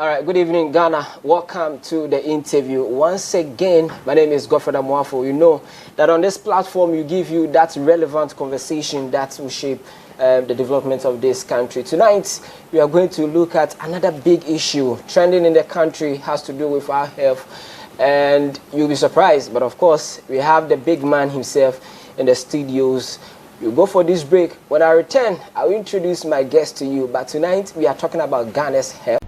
All right, good evening, Ghana. Welcome to the interview. Once again, my name is Godfred Amoaful. You know that on this platform, we give you that relevant conversation that will shape the development of this country. Tonight, we are going to look at another big issue trending in the country, has to do with our health. And you'll be surprised, but of course, we have the big man himself in the studios. We'll go for this break. When I return, I will introduce my guest to you. But tonight, we are talking about Ghana's health.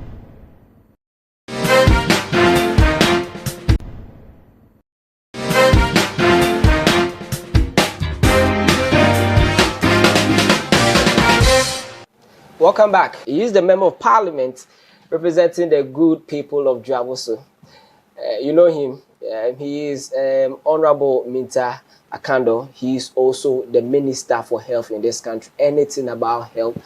Welcome back. He is the Member of Parliament representing the good people of Dwaboso. You know him. He is Honorable Mintah Akandoh. He is also the Minister for Health in this country. Anything about health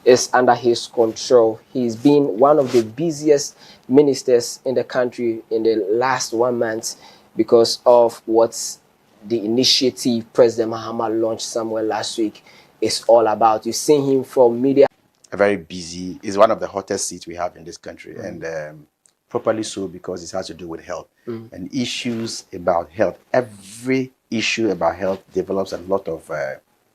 is under his control. He's been one of the busiest ministers in the country in the last 1 month because of what the initiative President Mahama launched somewhere last week is all about. You've seen him from media. Very busy. Is one of the hottest seats we have in this country, and properly so, because it has to do with health and issues about health. Every issue about health develops a lot of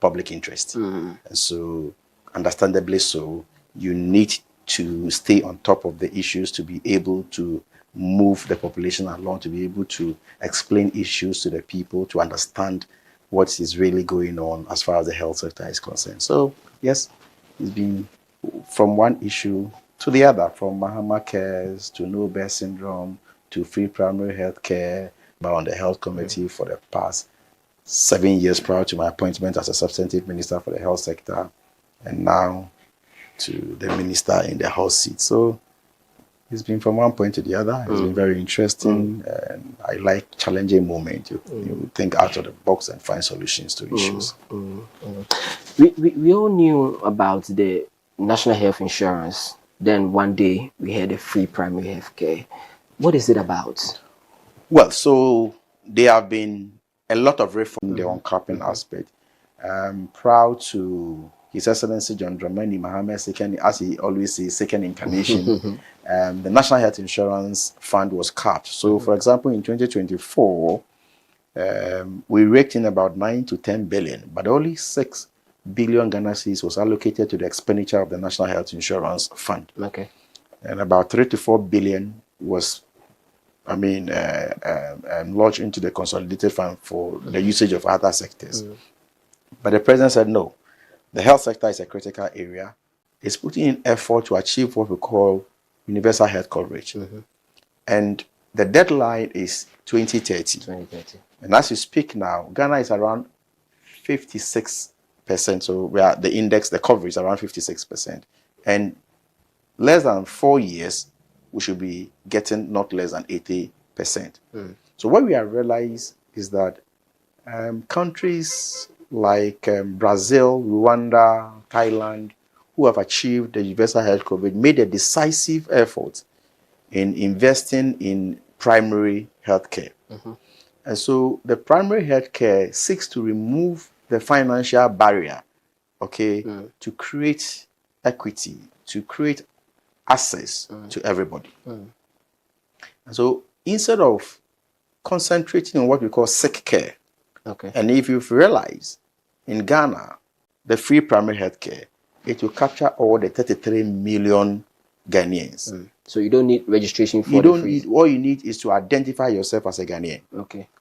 public interest, and so, understandably so, you need to stay on top of the issues to be able to move the population along, to be able to explain issues to the people, to understand what is really going on as far as the health sector is concerned. So, yes, it's been from one issue to the other, from Mahama Cares to No Bear Syndrome to free primary health care, but on the health committee for the past 7 years prior to my appointment as a substantive minister for the health sector, and now to the minister in the House seat. So it's been from one point to the other. It's been very interesting, and I like challenging moment. You think out of the box and find solutions to issues. We all knew about the National Health Insurance. Then one day we had a free primary health care. What is it about? Well, so there have been a lot of reform in the uncapping aspect. I'm proud to His Excellency John Dramani Mahama, second, as he always says, second incarnation. The National Health Insurance Fund was capped. So, for example, in 2024, we raked in about 9 to 10 billion, but only 6 billion Ghana cedis was allocated to the expenditure of the National Health Insurance Fund. Okay. And about 3 to 4 billion was, lodged into the consolidated fund for the usage of other sectors. But the president said, no, the health sector is a critical area. It's putting in effort to achieve what we call universal health coverage. And the deadline is 2030. And as we speak now, Ghana is around 56%. So we are the index, the coverage is around 56%. And less than 4 years, we should be getting not less than 80%. So what we have realized is that countries like Brazil, Rwanda, Thailand, who have achieved the universal health coverage, made a decisive effort in investing in primary health care. And so the primary health care seeks to remove the financial barrier, to create equity, to create access to everybody. And so instead of concentrating on what we call sick care, and if you've realized, in Ghana, the free primary health care, it will capture all the 33 million Ghanaians. So you don't need registration for all you need is to identify yourself as a Ghanaian.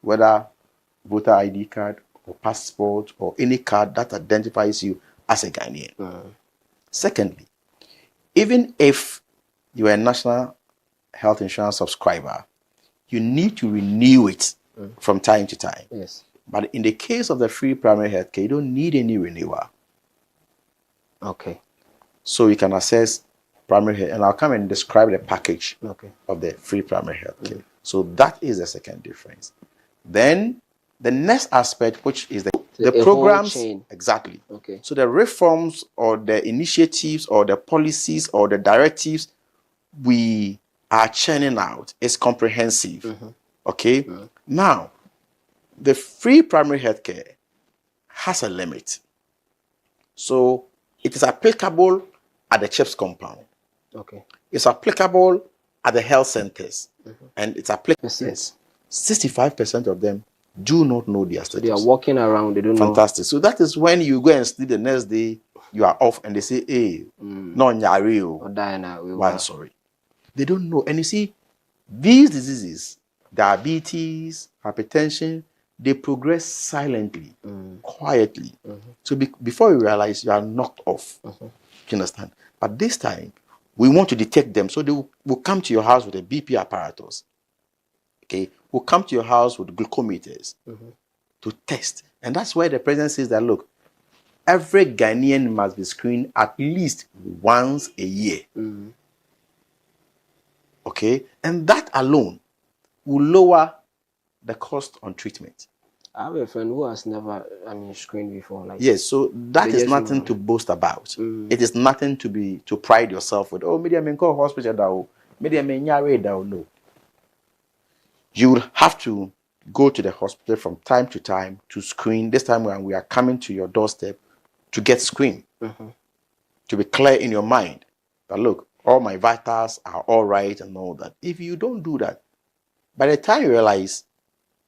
Whether voter ID card or passport or any card that identifies you as a Ghanaian. Secondly, even if you are a national health insurance subscriber, you need to renew it from time to time. But in the case of the free primary health care, you don't need any renewal. So you can access primary health, and I'll come and describe the package of the free primary health care. So that is the second difference. Then the next aspect, which is the programs, exactly. So the reforms or the initiatives or the policies or the directives we are churning out is comprehensive. Now, the free primary health care has a limit. So it is applicable at the CHIPS compound. Okay. It's applicable at the health centers, and it's applicable. Yes, 65% of them do not know their status. So they are walking around, they don't know. Fantastic. So that is when you go and sleep the next day, you are off, and they say, hey, no, I'm sorry. They don't know. And you see, these diseases, diabetes, hypertension, they progress silently, quietly. So before you realize, you are knocked off. You understand? But this time, we want to detect them. So they will come to your house with a BP apparatus. Okay? Will come to your house with glucometers to test. And that's why the president says that, look, every Ghanaian must be screened at least once a year. Okay? And that alone will lower the cost on treatment. I have a friend who has never, screened before. Like, yes, so that is nothing to boast about. It is nothing to pride yourself with. Oh, maybe I may call hospital, maybe I may no. You will have to go to the hospital from time to time to screen. This time when we are coming to your doorstep to get screened, to be clear in your mind that, look, all my vitals are all right and all that. If you don't do that, by the time you realize,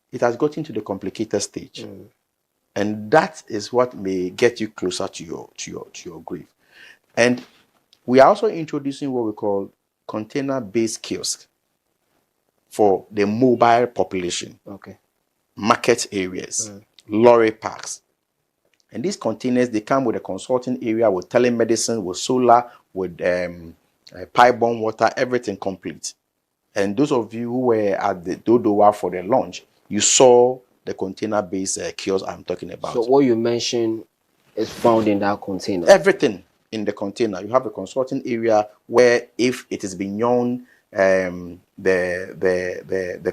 it has gotten to the complicated stage. And that is what may get you closer to your grief. And we are also introducing what we call container-based kiosks for the mobile population. Okay. Market areas, lorry parks. And these containers, they come with a consulting area, with telemedicine, with solar, with pipe-borne water, everything complete. And those of you who were at the Dodowa for the launch, you saw the container-based kiosk I'm talking about. So what you mentioned is found in that container? Everything in the container. You have a consulting area where, if it is beyond the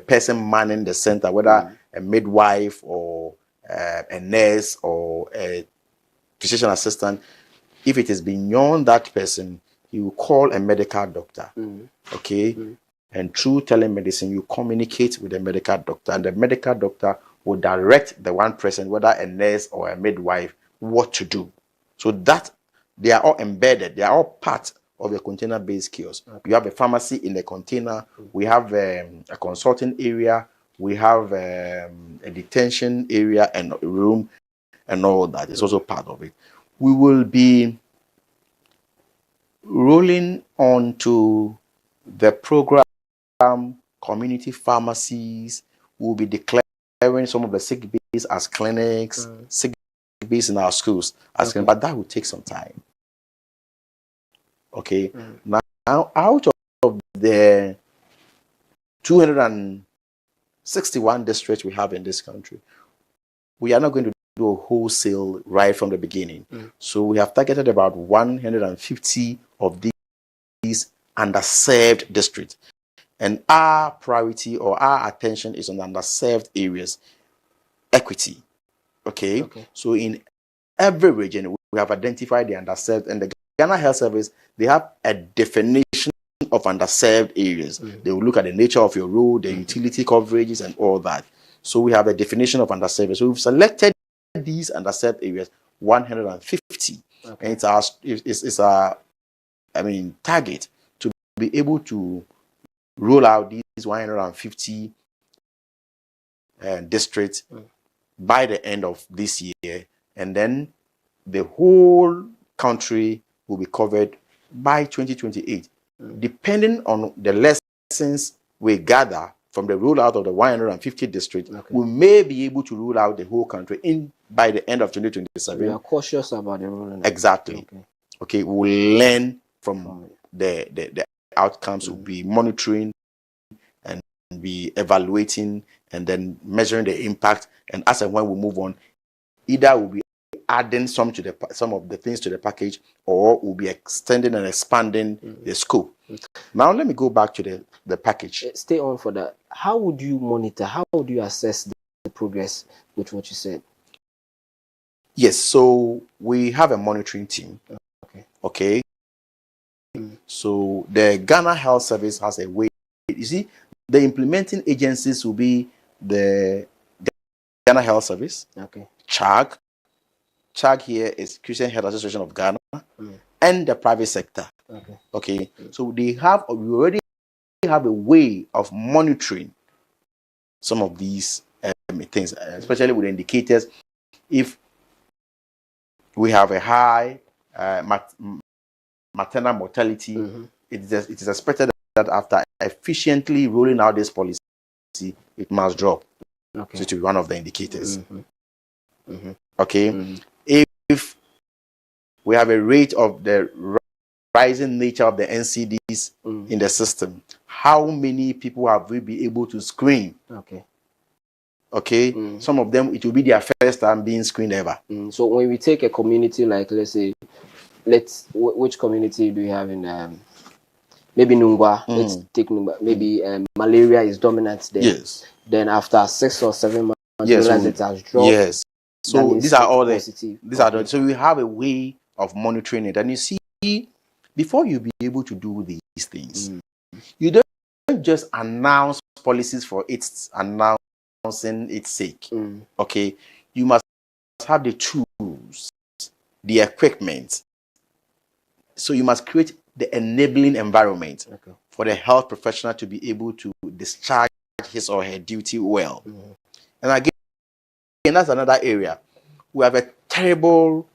person manning the center, whether a midwife or a nurse or a physician assistant, if it is beyond that person, you call a medical doctor. Okay? And through telemedicine, you communicate with the medical doctor, and the medical doctor will direct the one person, whether a nurse or a midwife, what to do. So that they are all embedded, they are all part of the container-based kiosk. Okay. You have a pharmacy in the container, we have a consulting area, we have a detention area and a room, and all that is also part of it. We will be rolling on to the program. Community pharmacies will be declaring some of the sick bays as clinics, sick bays in our schools as clinics, but that will take some time. Okay. Now, out of the 261 districts we have in this country, we are not going to do a wholesale right from the beginning. So we have targeted about 150 of these underserved districts. And our priority or our attention is on underserved areas, equity. Okay? So in every region, we have identified the underserved, and the Ghana Health Service, they have a definition of underserved areas. They will look at the nature of your road, the utility coverages, and all that. So we have a definition of underserved. So we've selected these underserved areas, 150. And it's our target to be able to roll out these 150 districts by the end of this year, and then the whole country will be covered by 2028. Depending on the lessons we gather from the rollout of the 150 districts, we may be able to roll out the whole country by the end of 2027. We are cautious about the rolling. Exactly. Okay, we will learn from the outcomes. Will be monitoring and be evaluating and then measuring the impact, and as and when we move on, either we'll be adding some of the things to the package, or we'll be extending and expanding the scope. Now let me go back to the package. Stay on for that. How would you monitor, how would you assess the progress with what you said? Yes, so we have a monitoring team. Okay. So the Ghana Health Service has a way. You see, the implementing agencies will be the Ghana Health Service, CHAG. CHAG here is Christian Health Association of Ghana, and the private sector. Okay. So we already have a way of monitoring some of these things, especially with indicators. If we have a high maternal mortality, it is expected that after efficiently rolling out this policy, it must drop. Okay. So it will be one of the indicators. Okay. If we have a rate of the rising nature of the NCDs in the system, how many people have we been able to screen? Okay. Some of them, it will be their first time being screened ever. So when we take a community like, let's say, which community do we have in maybe Nungwa? Let's take Nungwa. Maybe malaria is dominant there. Yes. Then after 6 or 7 months, you realize it has dropped. Yes. So these are all positive. So we have a way of monitoring it, and you see, before you be able to do these things, you don't just announce policies for its announcing its sake. Okay, you must have the tools, the equipment. So you must create the enabling environment for the health professional to be able to discharge his or her duty well. And again, that's another area. We have a terrible,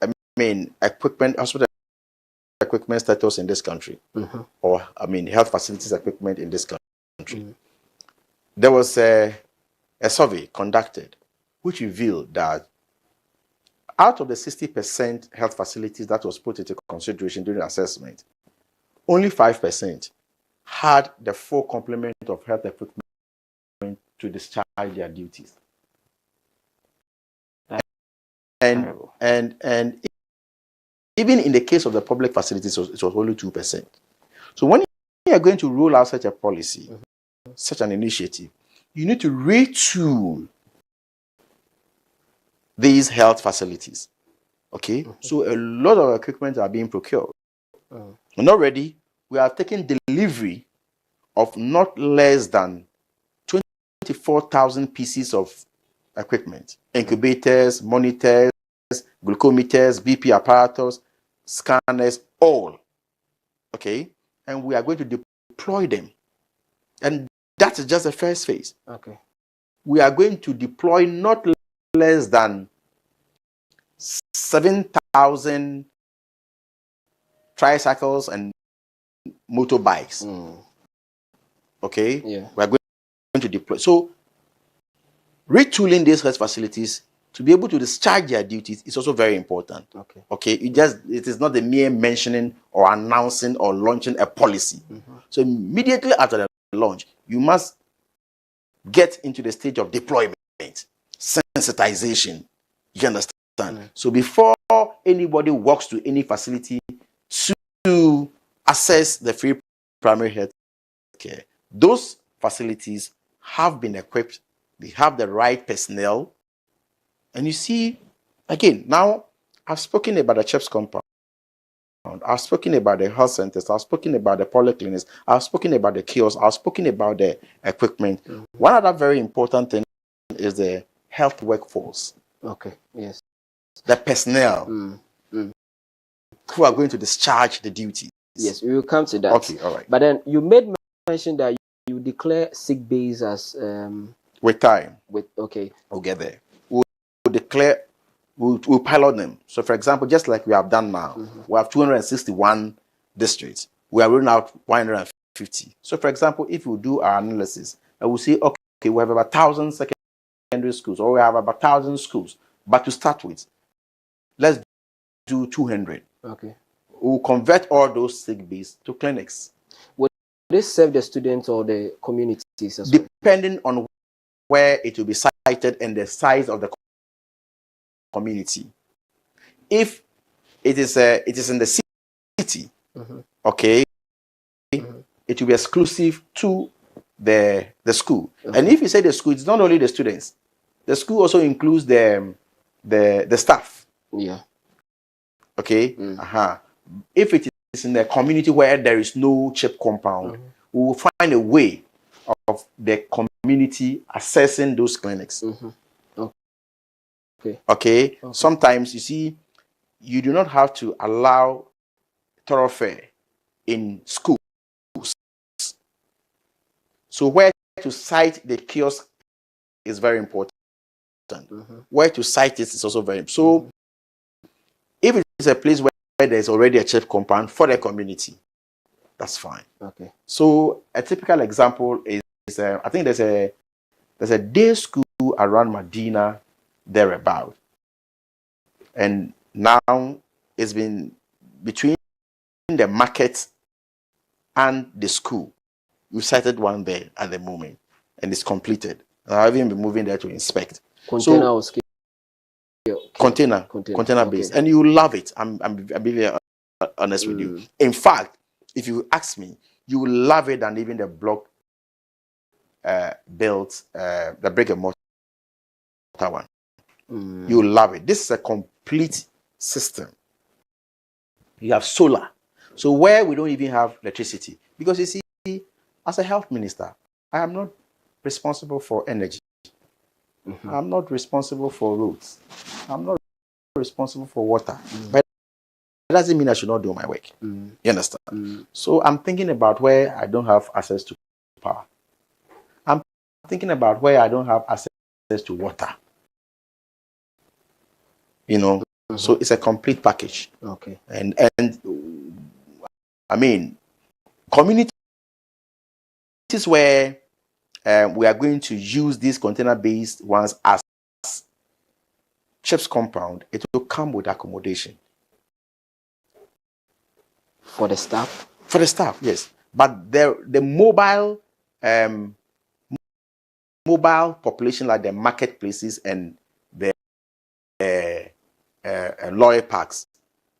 equipment, hospital equipment status in this country, or health facilities equipment in this country. There was a survey conducted which revealed that out of the 60% health facilities that was put into consideration during assessment, only 5% had the full complement of health equipment to discharge their duties. And even in the case of the public facilities, it was only 2%. So when you are going to roll out such a policy, such an initiative, you need to retool these health facilities. Okay? So a lot of equipment are being procured. And already, we are taking delivery of not less than 24,000 pieces of equipment. Incubators, monitors, glucometers, BP apparatus, scanners, all. Okay? And we are going to deploy them. And that is just the first phase. Okay. We are going to deploy not less than 7,000 tricycles and motorbikes. Okay? Yeah. We are going to deploy. So, retooling these health facilities to be able to discharge their duties is also very important. Okay? It is not the mere mentioning or announcing or launching a policy. So, immediately after the launch, you must get into the stage of deployment, sensitization. You understand? So before anybody walks to any facility to access the free primary health care, those facilities have been equipped, they have the right personnel. And you see, again, now I've spoken about the CHEPS compound, I've spoken about the health centers, I've spoken about the polyclinics, I've spoken about the kiosks, I've spoken about the equipment. One other very important thing is the health workforce. Okay, yes. The personnel who are going to discharge the duties. Yes, we will come to that. Okay, all right. But then you made mention that you declare sick days as with time. Okay. We'll get there. We'll declare. We'll pilot them. So, for example, just like we have done now, we have 261 districts. We are rolling out 150. So, for example, if we do our analysis, and we'll say, okay, we have about 1,000 secondary schools, or we have about 1,000 schools. But to start with, let's do 200. Okay. We'll convert all those sick bays to clinics. Will this serve the students or the communities as well? Depending on where it will be sited and the size of the community. If it is in the city, okay, it will be exclusive to the school. And if you say the school, it's not only the students. The school also includes the staff. Yeah. Okay. If it is in the community where there is no CHIP compound, we will find a way of the community accessing those clinics. Okay. Sometimes you see, you do not have to allow thoroughfare in schools. So where to site the kiosk is very important. Where to site it is also very important. So if it's a place where there's already a church compound for the community, that's fine. Okay. So a typical example is I think there's a day school around Medina thereabout, and now it's been between the market and the school. We sited one there at the moment, and it's completed. I've even been moving there to inspect. Container or scale? Container based, and you love it. I'm being honest with you. In fact, if you ask me, you will love it than even the block built, the brick and mortar one. You will love it. This is a complete system. You have solar, so where we don't even have electricity, because you see, as a health minister, I am not responsible for energy. I'm not responsible for roads. I'm not responsible for water. But it doesn't mean I should not do my work. You understand? So I'm thinking about where I don't have access to power. I'm thinking about where I don't have access to water. You know, so it's a complete package. Okay. And I mean, communities where we are going to use these container-based ones as CHIPS compound, it will come with accommodation. For the staff? For the staff, yes. But the mobile population, like the marketplaces and the lorry parks,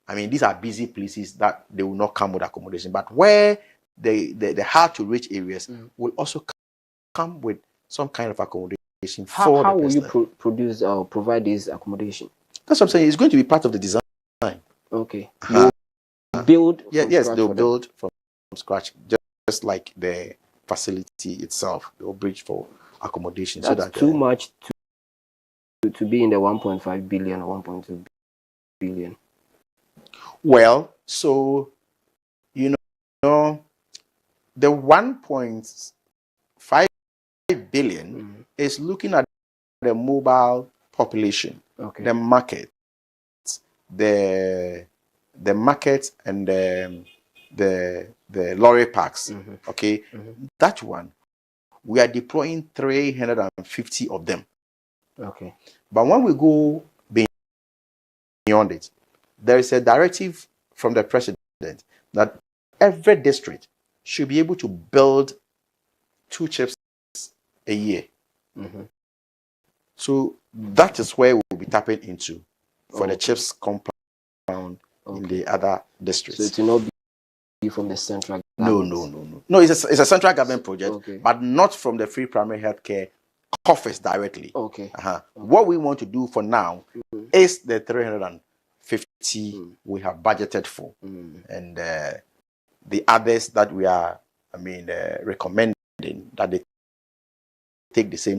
I mean, these are busy places that they will not come with accommodation. But where the hard to reach areas will also come with some kind of accommodation. How will you produce or provide this accommodation? That's what I'm saying. It's going to be part of the design. Okay. You'll build. Yes, they'll build from scratch, just like the facility itself. They'll bridge for accommodation. That's so that too much to be in the 1.5 billion or 1.2 billion. Well, so you know, the 1.5 billion is looking at the mobile population, the market, the market, and the lorry parks. Okay, that one we are deploying 350 of them. Okay, but when we go beyond it, there is a directive from the president that every district should be able to build 2 chips a year. So that is where we'll be tapping into for the chips compound in the other districts. So it will not be from the central government? No, it's a central government project, but not from the free primary healthcare coffers directly. What we want to do for now is the 350 we have budgeted for, and the others that we are, recommending that they take the same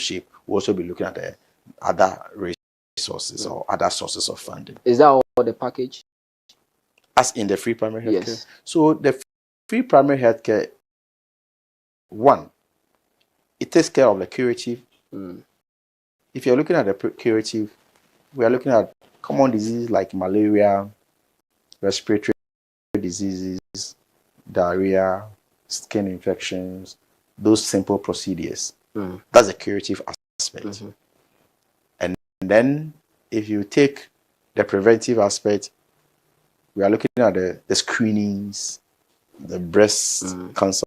shape. We'll also be looking at the other resources or other sources of funding. Is that all the package? As in the free primary healthcare? Yes. So the free primary healthcare, one, it takes care of the curative. If you're looking at the curative, we are looking at common diseases like malaria, respiratory diseases, diarrhea, skin infections, those simple procedures. That's the curative aspect. And then if you take the preventive aspect, we are looking at the screenings, the breast cancer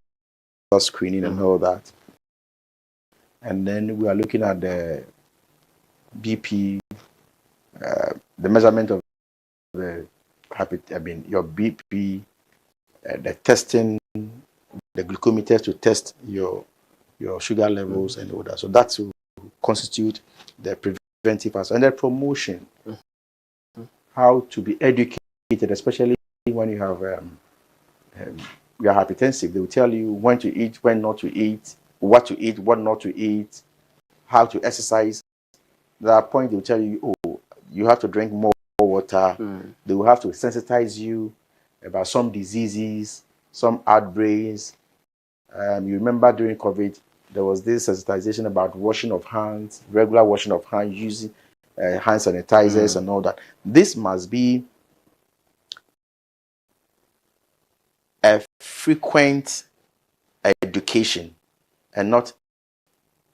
screening and all that. And then we are looking at the BP, the measurement of your BP, the testing, the glucometer to test your sugar levels and all that. So that will constitute the preventive aspect. And the promotion, how to be educated, especially when you have you are hypertensive. They will tell you when to eat, when not to eat, what to eat, what not to eat, how to exercise. At that point, they will tell you, oh, you have to drink more water. They will have to sensitize you about some diseases, some outbreaks, You remember during COVID, there was this sensitization about washing of hands, regular washing of hands, using hand sanitizers and all that. This must be a frequent education and not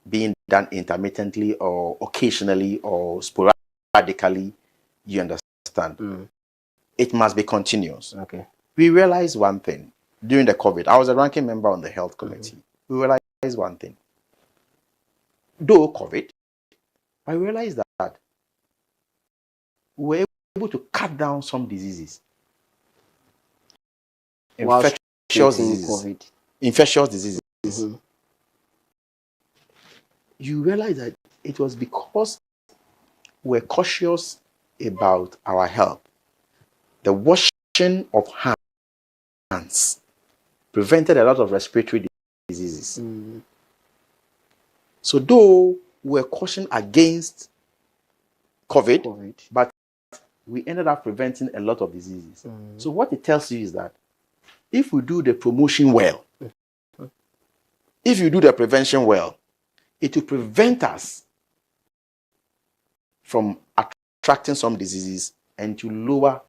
being done intermittently or occasionally or sporadically. You understand? It must be continuous. Okay. We realized one thing during the COVID. I was a ranking member on the health committee. We realized one thing. Though COVID, I realized that we were able to cut down some diseases. Infectious diseases. COVID. Infectious diseases. You realize that it was because we're cautious about our health. The washing of hands prevented a lot of respiratory diseases. So though we're cautioned against COVID, but we ended up preventing a lot of diseases. So what it tells you is that if we do the promotion well, if you do the prevention well, it will prevent us from attracting some diseases and to lower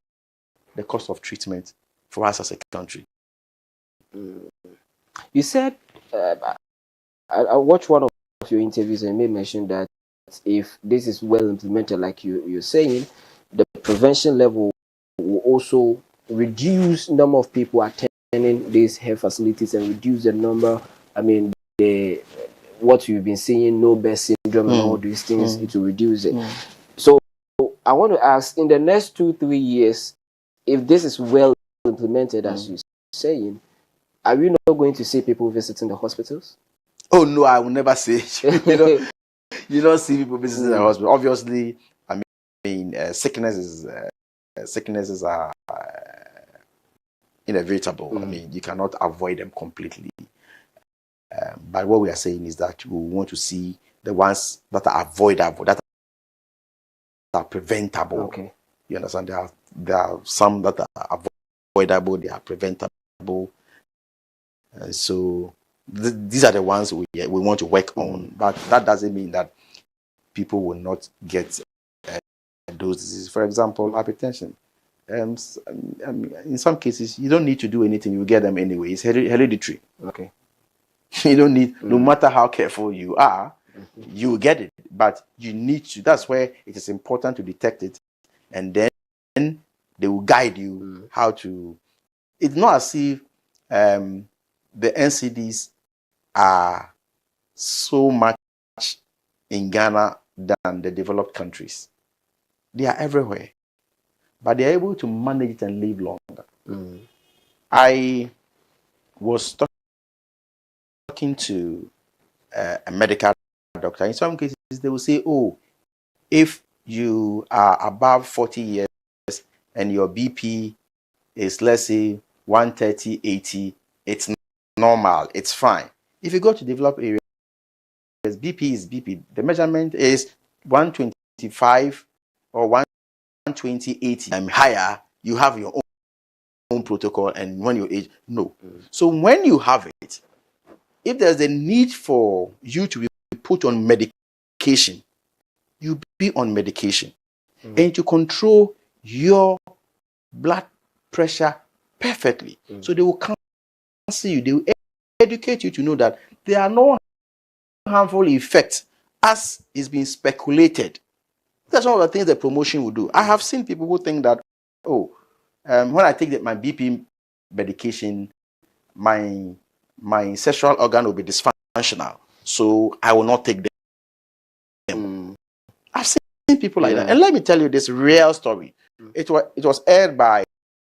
the cost of treatment for us as a country. You said, I watched one of your interviews and you made mention that if this is well implemented, like you're saying, the prevention level will also reduce number of people attending these health facilities and reduce the number, what you've been seeing, no best syndrome and all these things, it will reduce it. So I want to ask, in the next 2-3 years, if this is well implemented, as you're saying, are we not going to see people visiting the hospitals? Oh no, I will never say. You don't see people visiting the hospital. Obviously, sicknesses are inevitable. You cannot avoid them completely. But what we are saying is that we want to see the ones that are avoidable, that are preventable. Okay. You understand? There are some that are avoidable, they are preventable. So these are the ones we want to work on. But that doesn't mean that people will not get those diseases. For example, hypertension. In some cases, you don't need to do anything. You get them anyway. It's hereditary. Okay. You don't need, no matter how careful you are, you get it. But you need to. That's where it is important to detect it. And then they will guide you how to. It's not as if the NCDs are so much in Ghana than the developed countries. They are everywhere. But they are able to manage it and live longer. I was talking to a medical doctor. In some cases, they will say, oh, if you are above 40 years and your BP is, let's say, 130, 80, it's normal, it's fine. If you go to developed areas, BP is BP. The measurement is 125 or 120, 80. And higher, you have your own protocol, and when you age, no. So when you have it, if there's a need for you to be put on medication, you be on medication. And to control your blood pressure perfectly. So they will counsel you, they will educate you to know that there are no harmful effects as is being speculated. That's one of the things the promotion will do. I have seen people who think that, when I take my BP medication, my sexual organ will be dysfunctional, so I will not take them. I've seen people like that. And let me tell you this real story. It was aired by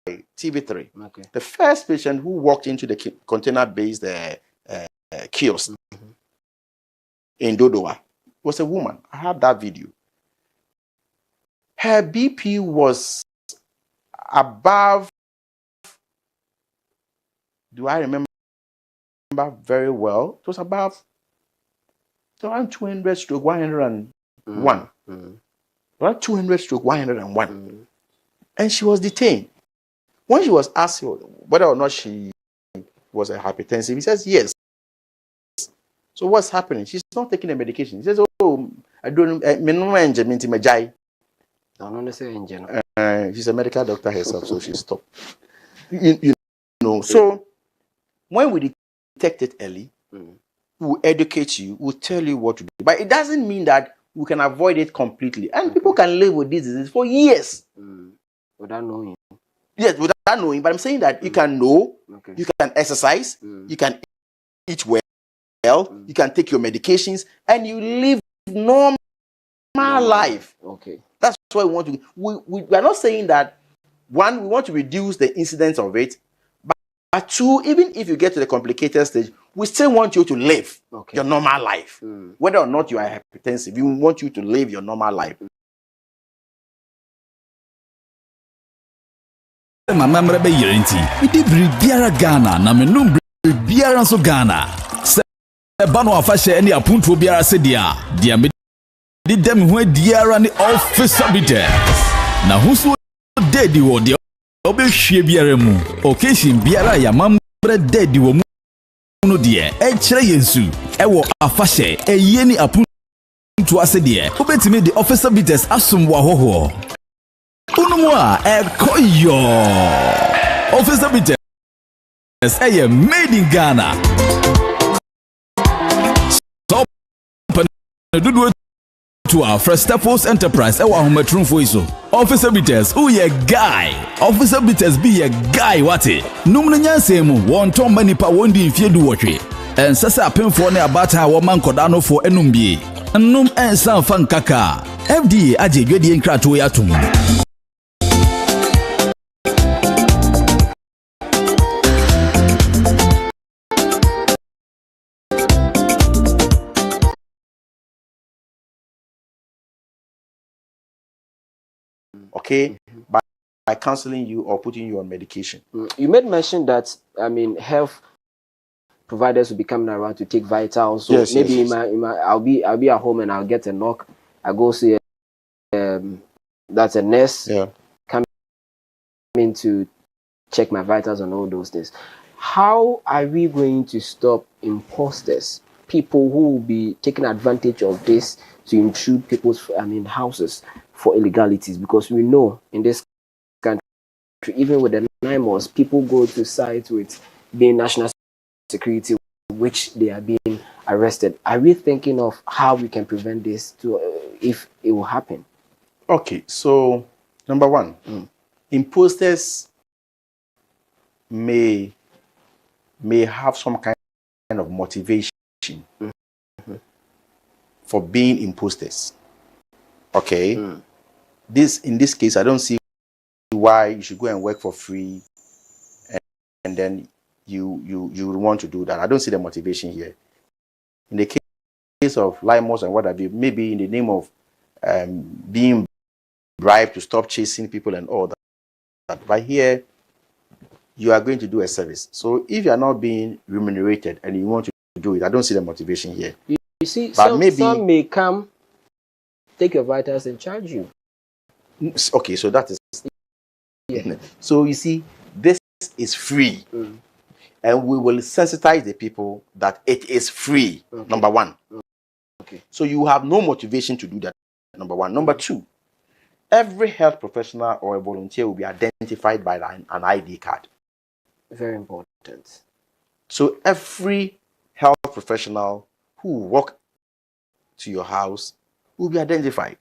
TV3. Okay. The first patient who walked into the container-based kiosk in Dodowa was a woman. I have that video. Her BP was above, do I remember very well? It was above around 200 stroke 101. Around 200 stroke 101. And she was detained. When she was asked whether or not she was a hypertensive, he says yes. So what's happening? She's not taking the medication. She says, "Oh, I don't. She's a medical doctor herself, so she stopped. You know. So when we detect it early, we'll educate you. We'll tell you what to do. But it doesn't mean that we can avoid it completely. And people can live with this disease for years without knowing. Yes, without knowing. But I'm saying that you can know, you can exercise, you can eat well, you can take your medications, and you live normal life. Okay. That's why we want to. We are not saying that, one, we want to reduce the incidence of it, but two, even if you get to the complicated stage, we still want you to live your normal life. Whether or not you are hypertensive, we want you to live your normal life. Mama mrebe yenti. Idi biara Ghana na menum biara nso Ghana. Se bano afahye ene apunto biara se dia. Dia me di dem ho diara ni officer bite. Na husu dedi wo dia obehwie biara mu. Occasion biara ya mambre dedi wo mu no die. E kire yensu. E wo afahye eye ni apunto ase die. Obetimi di officer bites asum wo hoho. Unumwa ekoyo Officer Bites made in Ghana. So do to our first Staples Enterprise home for iso. Officer Bites guy. Officer Bites be a guy wati. Numna nyanse mu won ton manipa wondi mfie du wotwe. En sasa apemfo ne abata wo man kodano for enumbie. Num ensan fan kaka. FDA aje dwede nkrato ya tum. Okay, by counseling you or putting you on medication. You made mention that health providers will be coming around to take vitals. So yes, maybe yes. I'll be at home and I'll get a knock. I go see that's a nurse coming to check my vitals and all those things. How are we going to stop imposters, people who will be taking advantage of this to intrude people's houses for illegalities? Because we know in this country, even with the 9 months, people go to sites with being national security, which they are being arrested. Are we thinking of how we can prevent this to if it will happen? Okay, so number one, imposters may have some kind of motivation for being imposters. Okay, in this case, I don't see why you should go and work for free, and then you would want to do that. I don't see the motivation here. In the case of limos and what have you, maybe in the name of being bribed to stop chasing people and all that. But here, you are going to do a service. So if you are not being remunerated and you want to do it, I don't see the motivation here. You see, but some may come, take your vitals and charge you. Okay, so that is... So you see, this is free. And we will sensitize the people that it is free, number one. Okay. So you have no motivation to do that, number one. Number two, every health professional or a volunteer will be identified by an ID card. Very important. So every health professional who walk to your house will be identified.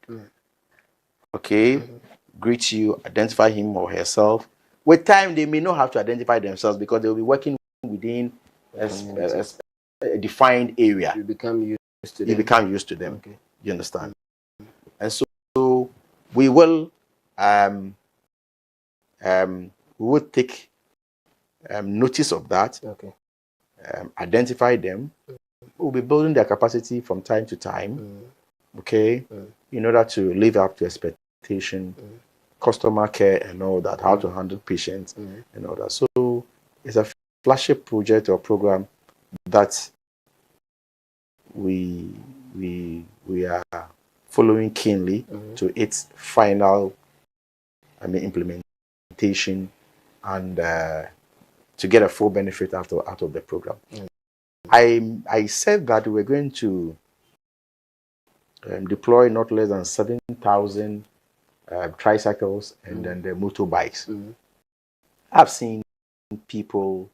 Okay? Greet you, identify him or herself. With time, they may not have to identify themselves because they will be working within a defined area. You become used to them. You become used to them. Okay. You understand? And so we will take notice of that. Okay. Identify them. We'll be building their capacity from time to time. Okay, in order to live up to expectation, customer care and all that, how to handle patients and all that. So it's a flagship project or program that we are following keenly to its final implementation and to get a full benefit out of the program. I said that we're going to deploy not less than 7,000 tricycles and then the motorbikes. I've seen people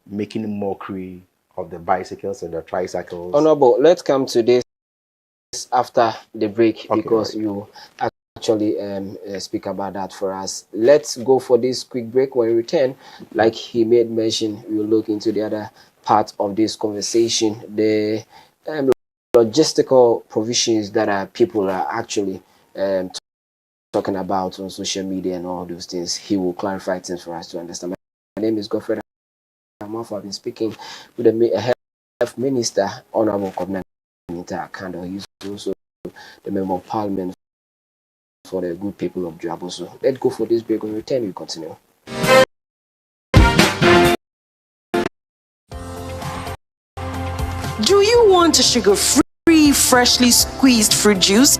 making mockery of the bicycles and the tricycles. Honorable, let's come to this after the break, Okay, because right. you actually speak about that for us. Let's go for this quick break. When we return, like he made mention, we'll look into the other part of this conversation, the logistical provisions that people are actually talking about on social media and all those things. He will clarify things for us to understand. My name is Godfred Amoaful. I've been speaking with the Health Minister, Honorable Kwabena Mintah Akandoh. He's also the Member of Parliament for the good people of Dwaboso. Let's go for this break. When we return, we continue. Do you want a sugar-free, freshly squeezed fruit juice?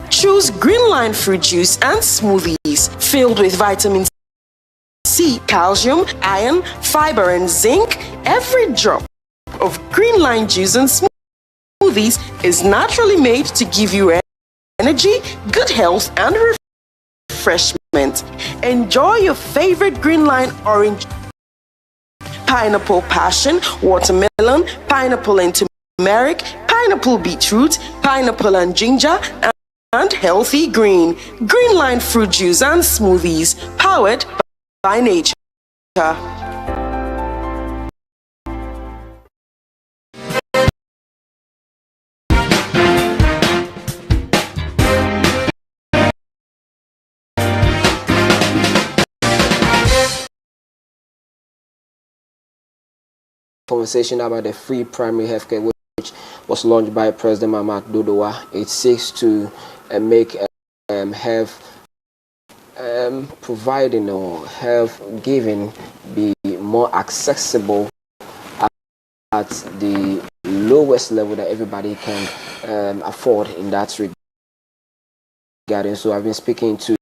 Choose Greenline fruit juice and smoothies filled with vitamin C, calcium, iron, fiber, and zinc. Every drop of Greenline juice and smoothies is naturally made to give you energy, good health, and refreshment. Enjoy your favorite Greenline orange, pineapple passion, watermelon, pineapple and turmeric, pineapple beetroot, pineapple and ginger, and healthy green. Greenline fruit juice and smoothies, powered by nature. Conversation about the free primary healthcare, which was launched by President Mahmoud Dodowa. It seeks to make health providing or health giving be more accessible at the lowest level that everybody can afford in that regard. So I've been speaking to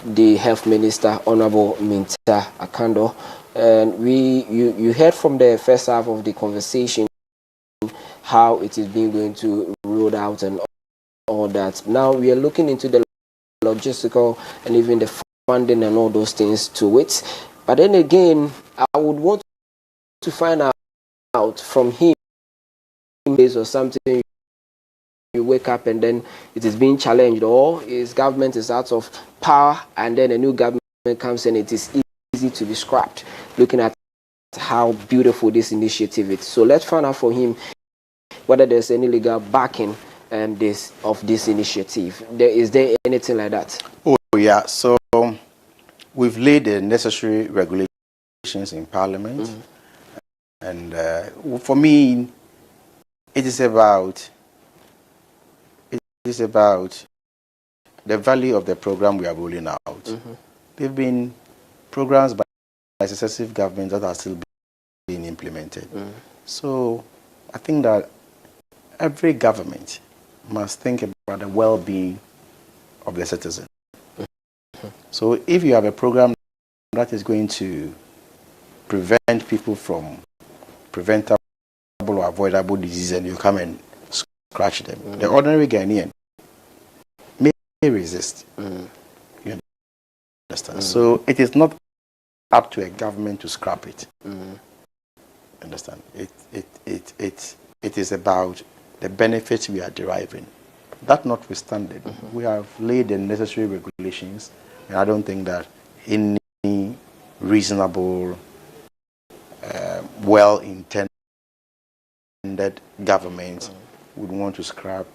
the Health Minister, Honorable Mintah Akandoh, and you heard from the first half of the conversation how it is being going to roll out and all that. Now we are looking into the logistical and even the funding and all those things to it. But then again, I would want to find out from him or something. You wake up and then it is being challenged, or his government is out of power and then a new government comes and it is easy to be scrapped, looking at how beautiful this initiative is. So let's find out from him whether there's any legal backing of this initiative. Is there anything like that? Oh yeah, so we've laid the necessary regulations in Parliament, and for me it is about the value of the program we are rolling out. There have been programs by successive governments that are still being implemented. So I think that every government must think about the well-being of the citizen. So if you have a program that is going to prevent people from preventable or avoidable disease and you come and scratch them, the ordinary Ghanaian may resist. You understand? So it is not up to a government to scrap it. Understand? It is about the benefits we are deriving. That notwithstanding, we have laid the necessary regulations, and I don't think that any reasonable, well-intended government would want to scrap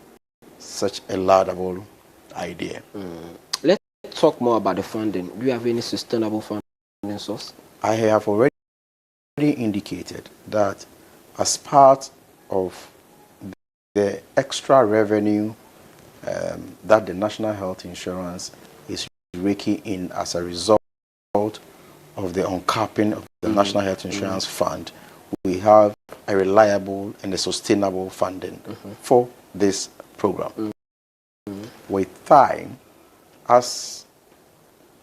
such a laudable idea. Let's talk more about the funding. Do you have any sustainable funding source? I have already indicated that as part of the extra revenue that the National Health Insurance is raking in as a result of the uncapping of the National Health Insurance Fund, we have a reliable and a sustainable funding for this program. With time, as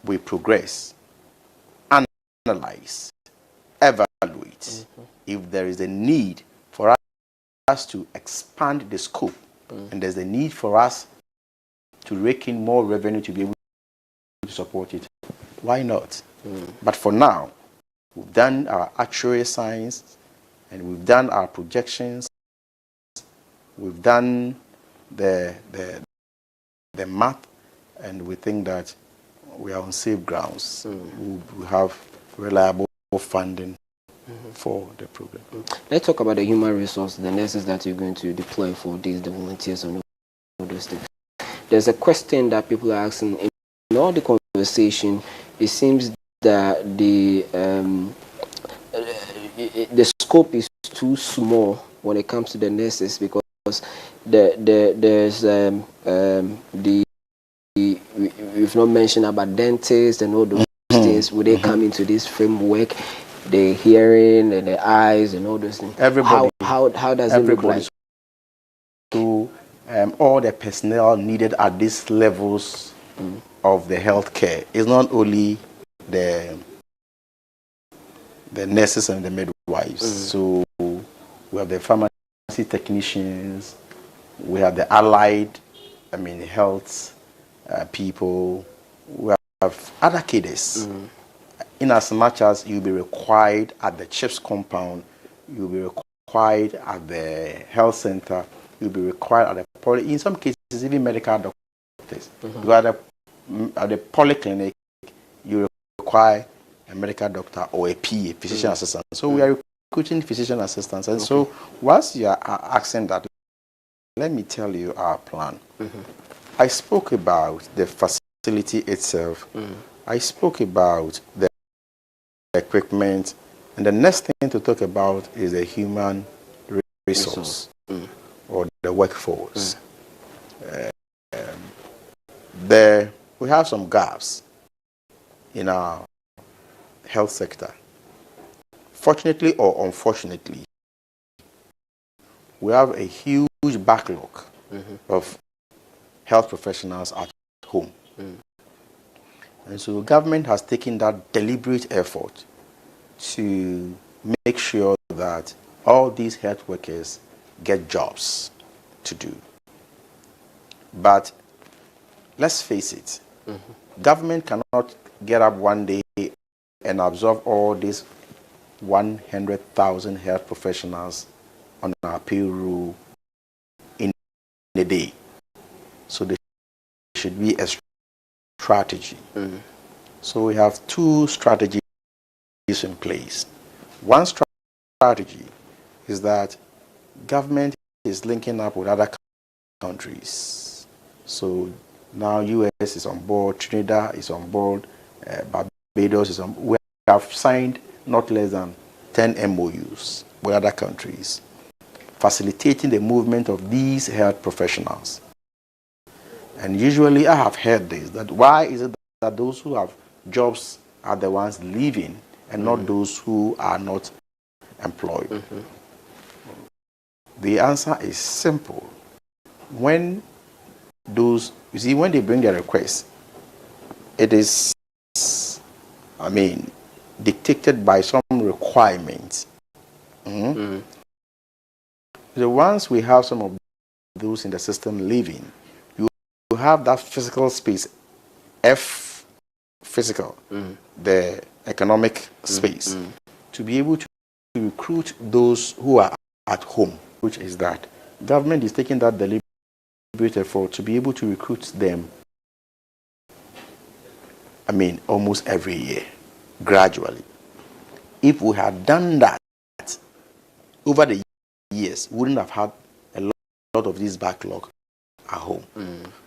we progress, analyze, evaluate, it. If there is a need for us to expand the scope, and there's a need for us to rake in more revenue to be able to support it, why not? But for now, we've done our actuarial science, and we've done our projections, we've done the math, and we think that we are on safe grounds. We have reliable funding for the program. Let's talk about the human resource, the nurses that you're going to deploy for these, the volunteers and all those things. There's a question that people are asking in all the conversation. It seems that the scope is too small when it comes to the nurses, because there's we've not mentioned about dentists and all those things. Would they come into this framework? The hearing and the eyes and all those things. Everybody. How does it look like? So all the personnel needed at these levels of the healthcare is not only the nurses and the midwives. So we have the pharmacy technicians, we have the allied, health people, we have other cadres. In as much as you'll be required at the CHIPS compound, you'll be required at the health center, you'll be required at the in some cases even medical doctors. Because at the polyclinic, you require a medical doctor or a PA, physician assistant. So we are recruiting physician assistants. And so whilst you are asking that, let me tell you our plan. I spoke about the facility itself. I spoke about the equipment, and the next thing to talk about is the human resource or the workforce. We have some gaps in our health sector. Fortunately or unfortunately, we have a huge backlog of health professionals at home. And so the government has taken that deliberate effort to make sure that all these health workers get jobs to do. But let's face it, government cannot get up one day and absorb all these 100,000 health professionals on our payroll in a day. So there should be a strategy. So we have two strategies in place. One strategy is that government is linking up with other countries. So now US is on board, Trinidad is on board, Barbados is on board. We have signed not less than 10 MOUs with other countries, facilitating the movement of these health professionals. And usually I have heard this, that why is it that those who have jobs are the ones leaving and not those who are not employed? The answer is simple. When those, you see, when they bring their request, it is, dictated by some requirements. The ones we have some of those in the system living, you have that physical space, physical, the economic space, to be able to recruit those who are at home, which is that government is taking that deliberate effort to be able to recruit them, almost every year, gradually. If we had done that over the years, we wouldn't have had a lot of this backlog at home.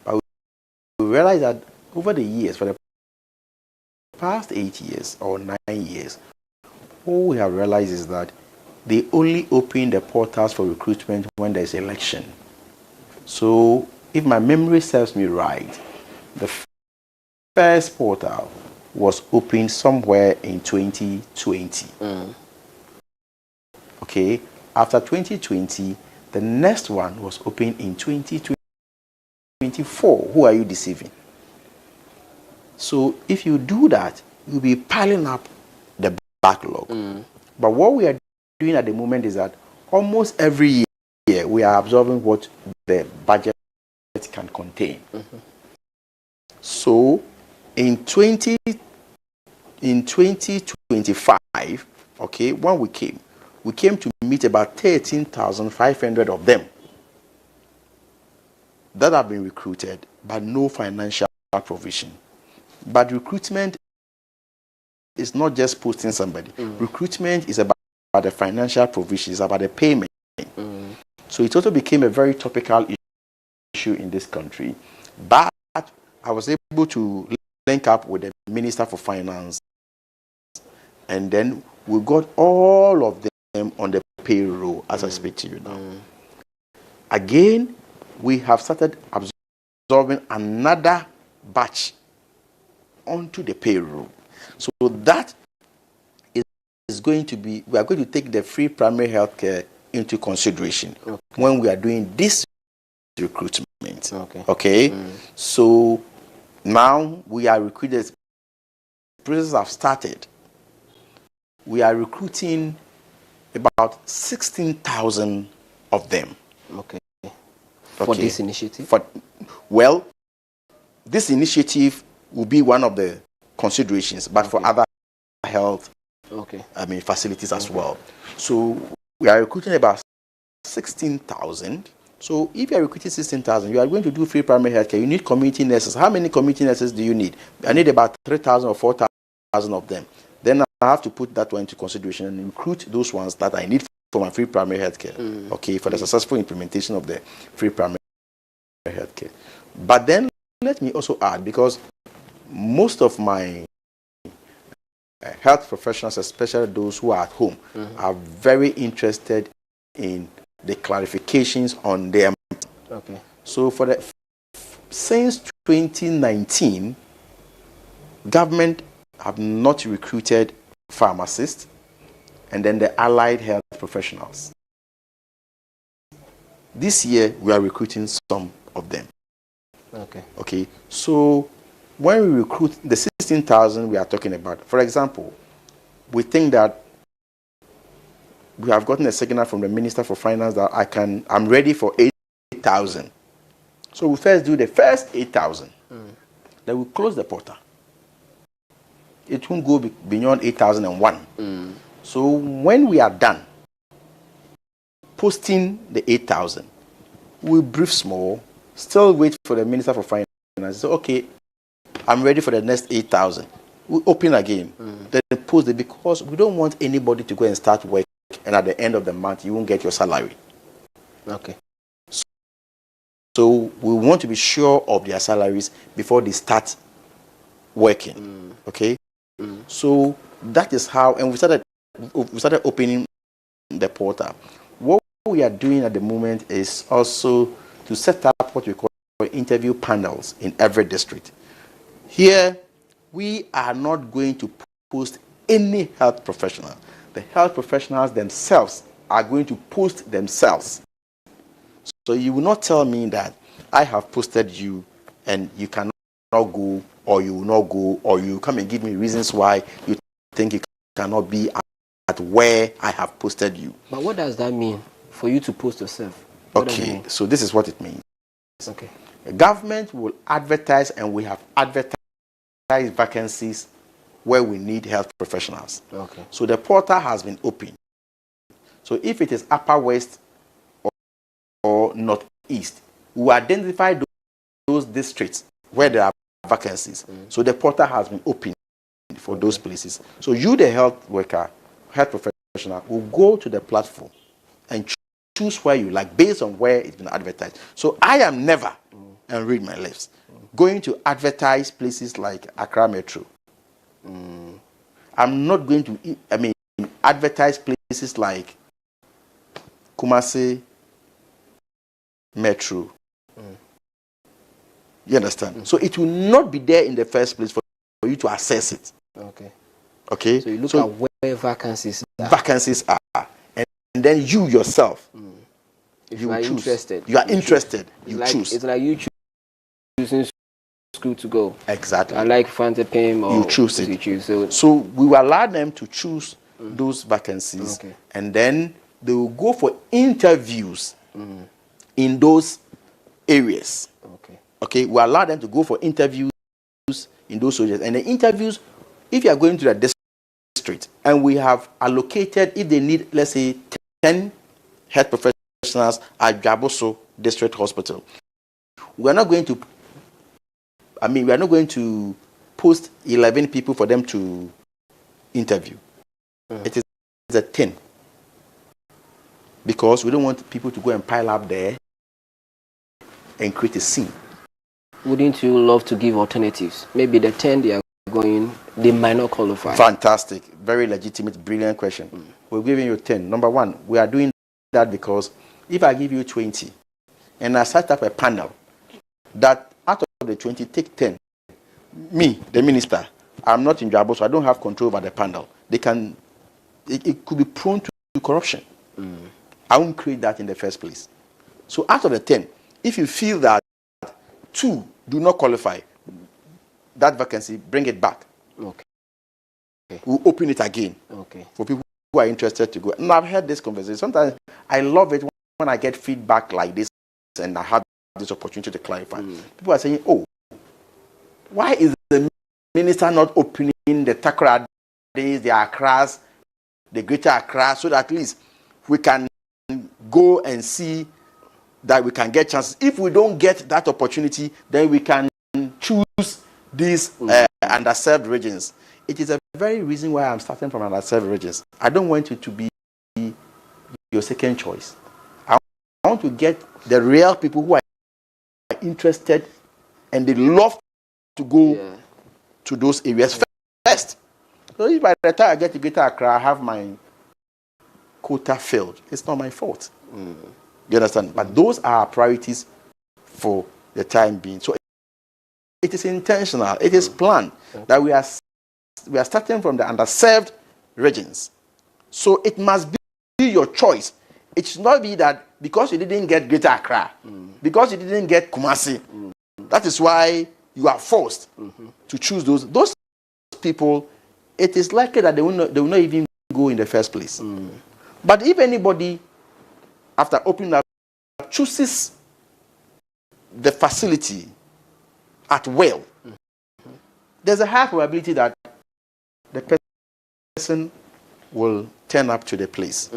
But we realized that over the years, for the past 8 years or 9 years, what we have realized is that they only open the portals for recruitment when there's election. So if my memory serves me right, the first portal was opened somewhere in 2020. Okay, after 2020, the next one was opened in 2024. Who are you deceiving? So if you do that, you'll be piling up the backlog. But what we are doing at the moment is that almost every year we are absorbing what the budget can contain. So in 2025, okay, when we came to meet about 13,500 of them that have been recruited, but no financial provision. But recruitment is not just posting somebody. Recruitment is about the financial provision, it's about the payment. So it also became a very topical issue in this country. But I was able to link up with the Minister for Finance, and then we got all of them on the payroll as I speak to you now. Again, we have started absorbing another batch onto the payroll. So that is going to be, we are going to take the free primary health care into consideration when we are doing this recruitment. Okay. So now we are recruited. Processes have started. We are recruiting about 16,000 of them. For this initiative? Well, this initiative will be one of the considerations, but for other health facilities as well. So we are recruiting about 16,000. So if you are recruiting 16,000, you are going to do free primary health care. You need community nurses. How many community nurses do you need? I need about 3,000 or 4,000 of them. Then I have to put that one into consideration and recruit those ones that I need for my free primary health care. For the successful implementation of the free primary health care. But then let me also add, because most of my health professionals, especially those who are at home, are very interested in the clarifications on them. So since 2019, government have not recruited pharmacists and then the allied health professionals. This year we are recruiting some of them. So when we recruit the 16,000 we are talking about, for example, we think that we have gotten a signal from the Minister for Finance that I'm ready for 8,000. So we first do the first 8,000. Then we close the portal. It won't go beyond 8,001. So when we are done posting the 8,000, we brief small, still wait for the Minister for Finance. So, okay, I'm ready for the next 8,000. We open again. Then post it, because we don't want anybody to go and start work and at the end of the month you won't get your salary. So we want to be sure of their salaries before they start working. So that is how, and we started opening the portal. What we are doing at the moment is also to set up what we call interview panels in every district. Here, we are not going to post any health professional. The health professionals themselves are going to post themselves. So you will not tell me that I have posted you and you cannot go, or you will not go, or you come and give me reasons why you think you cannot be at where I have posted you. But what does that mean for you to post yourself? So this is what it means. The government will advertise, and we have advertised vacancies where we need health professionals. So the portal has been opened. So if it is Upper West or Northeast, we identify those districts where there are vacancies. So the portal has been opened for those places. So you, the health worker, health professional, will go to the platform and choose where you like based on where it's been advertised. So I am never, and read my lips, going to advertise places like Accra Metro. I'm not going to, advertise places like Kumasi Metro. You understand? So it will not be there in the first place for you to assess it. So you look at where vacancies are. And then you yourself, if you are interested. You are interested. You choose. It's like you choosing school to go. Exactly. I like Fanta Pim, or you choose it. You choose. So we will allow them to choose those vacancies, and then they will go for interviews in those areas. Okay, we allow them to go for interviews in those soldiers, and the interviews, if you are going to the district, and we have allocated, if they need, let's say, 10 health professionals at Jaboso District Hospital, we are not going to, we are not going to post 11 people for them to interview. It is a 10, because we don't want people to go and pile up there and create a scene. Wouldn't you love to give alternatives? Maybe the 10 they are going, they might not qualify. Fantastic. Very legitimate, brilliant question. We're giving you 10. Number one, we are doing that because if I give you 20 and I set up a panel that out of the 20, take 10. Me, the minister, I'm not in Jabo, so I don't have control over the panel. They can, it could be prone to corruption. I won't create that in the first place. So out of the 10, if you feel that 2 do not qualify, that vacancy, bring it back. We'll open it again for people who are interested to go. And I've heard this conversation. Sometimes I love it when I get feedback like this and I have this opportunity to clarify. People are saying, oh, why is the minister not opening the Takoradi, the Accras, the Greater Accra, so that at least we can go and see that we can get chances. If we don't get that opportunity, then we can choose these underserved regions. It is a very reason why I'm starting from underserved regions. I don't want it to be your second choice. I want to get the real people who are interested and they love to go to those areas first. So if by the time I get to Greater Accra, I have my quota filled, it's not my fault. You understand? But those are our priorities for the time being. So it is intentional. It is planned that we are starting from the underserved regions. So it must be your choice. It should not be that because you didn't get Greater Accra, because you didn't get Kumasi, that is why you are forced to choose those. Those people, it is likely that they will not even go in the first place. But if anybody, after opening up, chooses the facility at will, there's a high probability that the person will turn up to the place.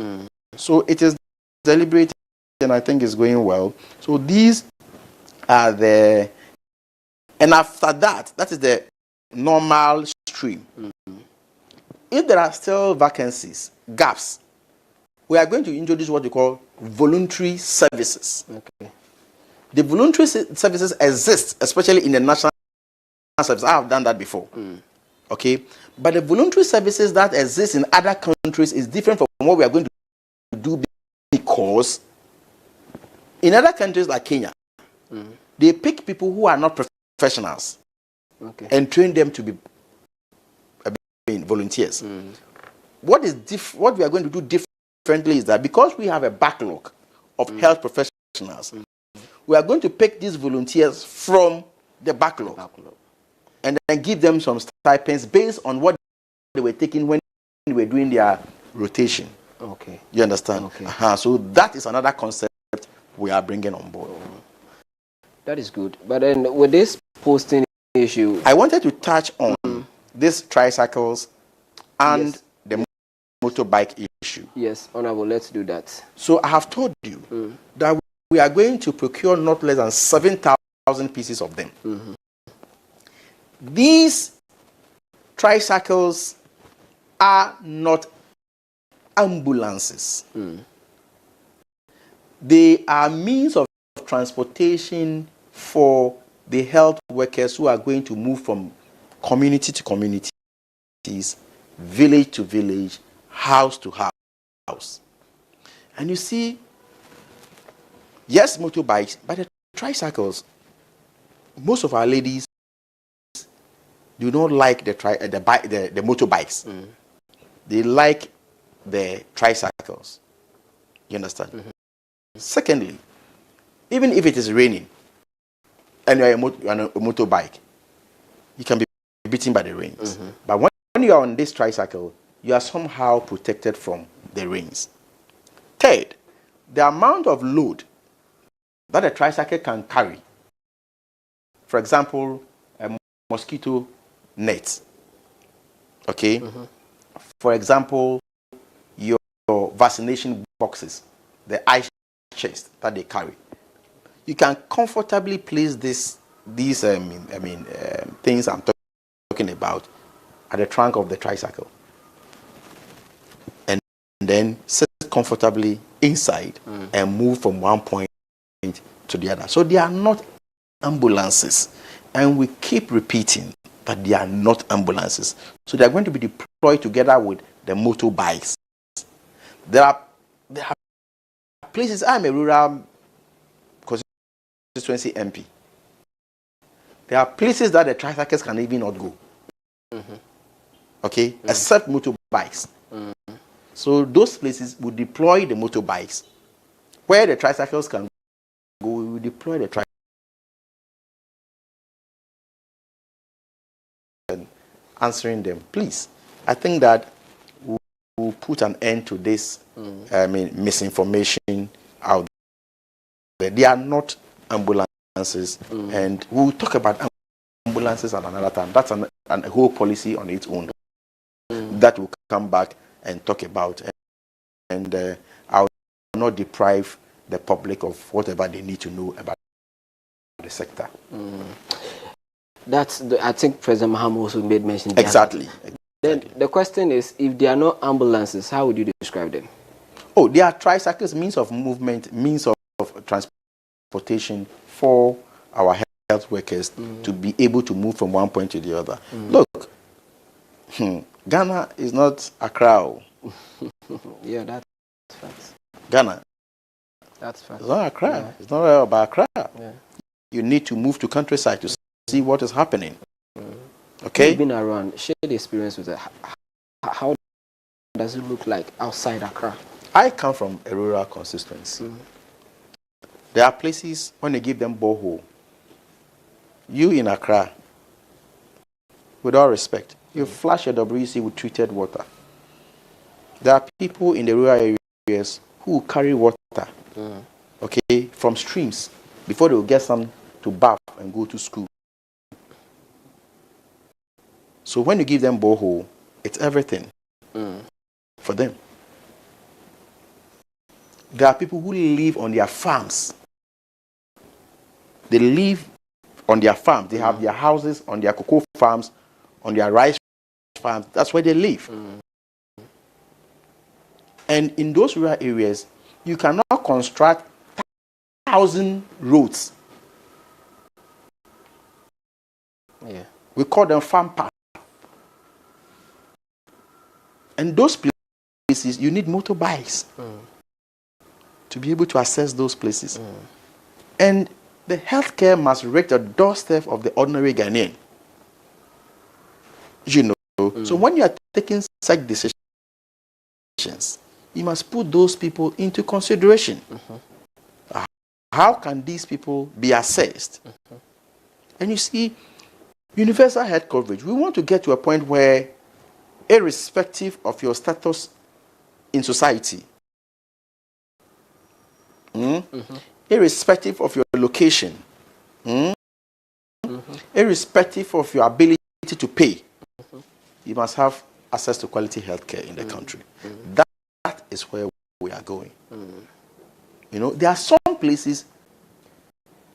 So it is deliberate, and I think it's going well. So these are the, and after that, that is the normal stream. If there are still vacancies, gaps, we are going to introduce what we call voluntary services. The voluntary services exist, especially in the national service. I have done that before. Okay, but the voluntary services that exist in other countries is different from what we are going to do, because in other countries like Kenya, they pick people who are not professionals and train them to be volunteers. What we are going to do differently is that because we have a backlog of health professionals, we are going to pick these volunteers from the backlog and then give them some stipends based on what they were taking when they were doing their rotation. You understand? So that is another concept we are bringing on board. That is good. But then with this posting issue, I wanted to touch on these tricycles and the motorbike issue. Yes, Honorable, let's do that. So I have told you that we are going to procure not less than 7,000 pieces of them. These tricycles are not ambulances. They are means of transportation for the health workers who are going to move from community to communities, village to village, house to house. And you see, yes, motorbikes, but the tricycles, most of our ladies do not like the motorbikes. They like the tricycles. You understand? Secondly, even if it is raining and you are on a motorbike, you can be beaten by the rains. But when you are on this tricycle, you are somehow protected from the rains. Third, the amount of load that a tricycle can carry, for example, a mosquito net, okay? For example, your vaccination boxes, the ice chest that they carry. You can comfortably place these things I'm talking about at the trunk of the tricycle, and then sit comfortably inside and move from one point to the other. So they are not ambulances, and we keep repeating that they are not ambulances. So they are going to be deployed together with the motorbikes. There are places. I'm a rural constituency MP. There are places that the tricycles can even not go. Okay, except motorbikes. So those places will deploy the motorbikes. Where the tricycles can go, we will deploy the tricycles. And answering them, please. I think that we'll put an end to this misinformation out there. They are not ambulances, and we'll talk about ambulances at another time. That's a whole policy on its own that will come back and talk about, and I will not deprive the public of whatever they need to know about the sector. I think President Mahama also made mention. Exactly. Then the question is, if they are not ambulances, how would you describe them? Oh, they are tricycles, means of movement, means of transportation for our health workers to be able to move from one point to the other. Look, Ghana is not Accra. Yeah, that's facts. Ghana. That's facts. It's not Accra. Yeah. It's not about Accra. Yeah. You need to move to countryside to see what is happening. Okay? You've been around. Share the experience with it. How does it look like outside Accra? I come from a rural constituency. There are places when they give them borehole. You in Accra, with all respect, you flush a WC with treated water. There are people in the rural areas who carry water, okay, from streams before they will get some to bath and go to school. So when you give them borehole, it's everything for them. There are people who live on their farms. They live on their farms. They have their houses on their cocoa farms, on their rice farms. That's where they live. And in those rural areas, you cannot construct 1,000 roads. Yeah. We call them farm paths. And those places, you need motorbikes to be able to access those places. And the healthcare must reach the doorstep of the ordinary Ghanaian. You know, so when you are taking such decisions, you must put those people into consideration. How can these people be assessed? And you see, universal health coverage, we want to get to a point where, irrespective of your status in society, irrespective of your location, irrespective of your ability to pay, you must have access to quality healthcare in the country. That is where we are going. You know, there are some places,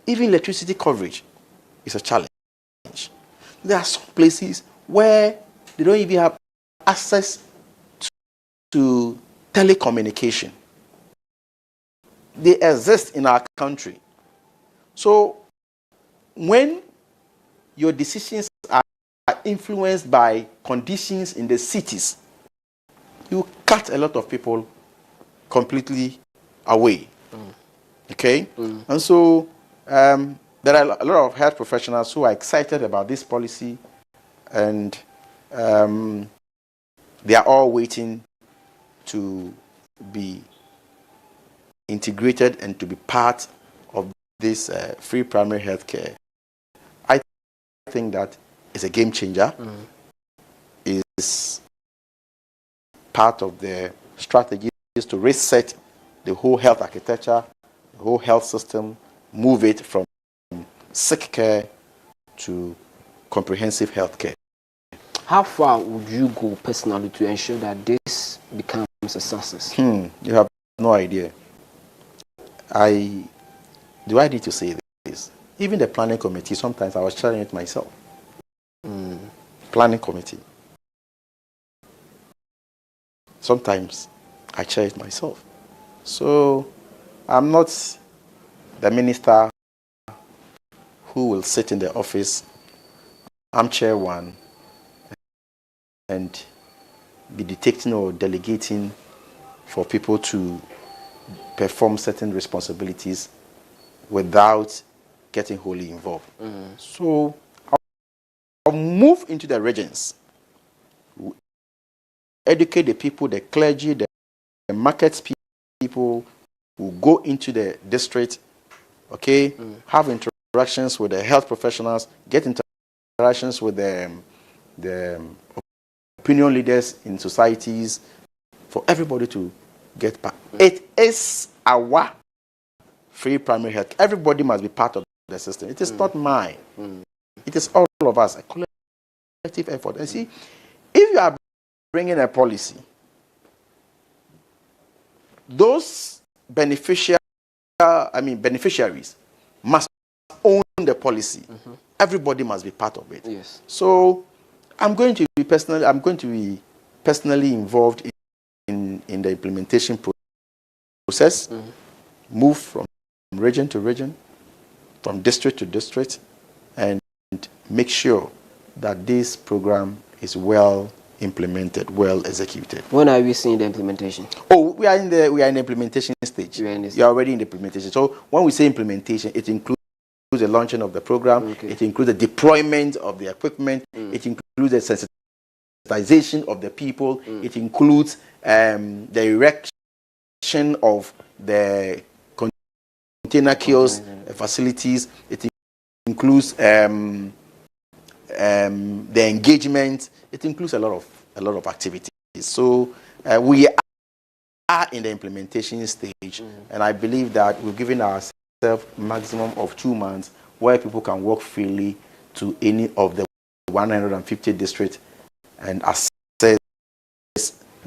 even electricity coverage is a challenge. There are some places where they don't even have access to telecommunication. They exist in our country. So when your decisions are influenced by conditions in the cities, you cut a lot of people completely away. Okay? And so there are a lot of health professionals who are excited about this policy, and they are all waiting to be integrated and to be part of this free primary health care. I think that is a game changer. Is part of the strategy is to reset the whole health architecture, the whole health system, move it from sick care to comprehensive health care. How far would you go personally to ensure that this becomes a success? You have no idea. Do I need to say this? Even the planning committee, sometimes I was challenging it myself. Planning committee. Sometimes I chair it myself. So I'm not the minister who will sit in the office, I'm chair one, and be dictating or delegating for people to perform certain responsibilities without getting wholly involved. So I'll move into the regions, educate the people, the clergy, the market people who go into the district, okay, have interactions with the health professionals, get interactions with the opinion leaders in societies, for everybody to get back. It is our free primary health. Everybody must be part of the system. It is not mine. It is all of us, a collective effort. And see, if you are bringing a policy, those beneficiaries must own the policy. Everybody must be part of it. Yes. So I'm going to be personally involved in the implementation process, move from region to region, from district to district, and make sure that this program is well implemented, well executed. When are we seeing the implementation? Oh, we are in the implementation stage. You are already in the implementation. So when we say implementation, it includes the launching of the program. It includes the deployment of the equipment. It includes the sensitization of the people. It includes the erection of the container kiosk facilities. It includes the engagement. It includes a lot of activities. So we are in the implementation stage, and I believe that we've given ourselves maximum of 2 months where people can walk freely to any of the 150 districts and access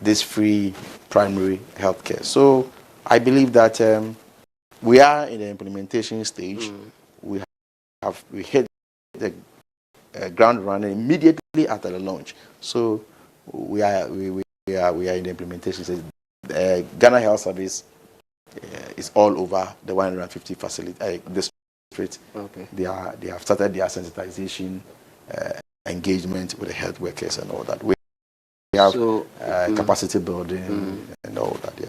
this free primary health care. So I believe that we are in the implementation stage. We hit the ground running immediately after the launch. So we are in the implementation stage. Ghana Health Service is all over the 150 facility district. They have started their sensitization engagement with the health workers and all that. We have capacity building and all that. Yeah.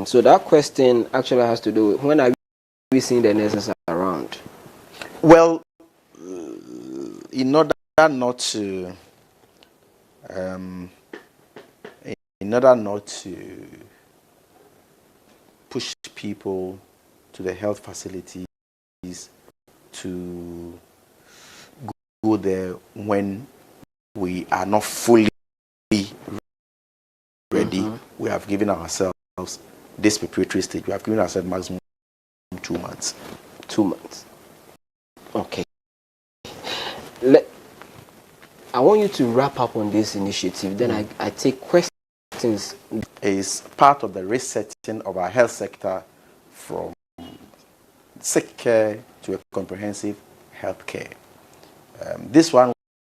So that question actually has to do with when are we seeing the nurses around? Well, in order not to push people to the health facilities to go there when we are not fully ready, we have given ourselves this preparatory stage. We have given ourselves maximum 2 months. 2 months. Okay. I want you to wrap up on this initiative. Then I take questions. Is part of the resetting of our health sector from sick care to a comprehensive health care. This one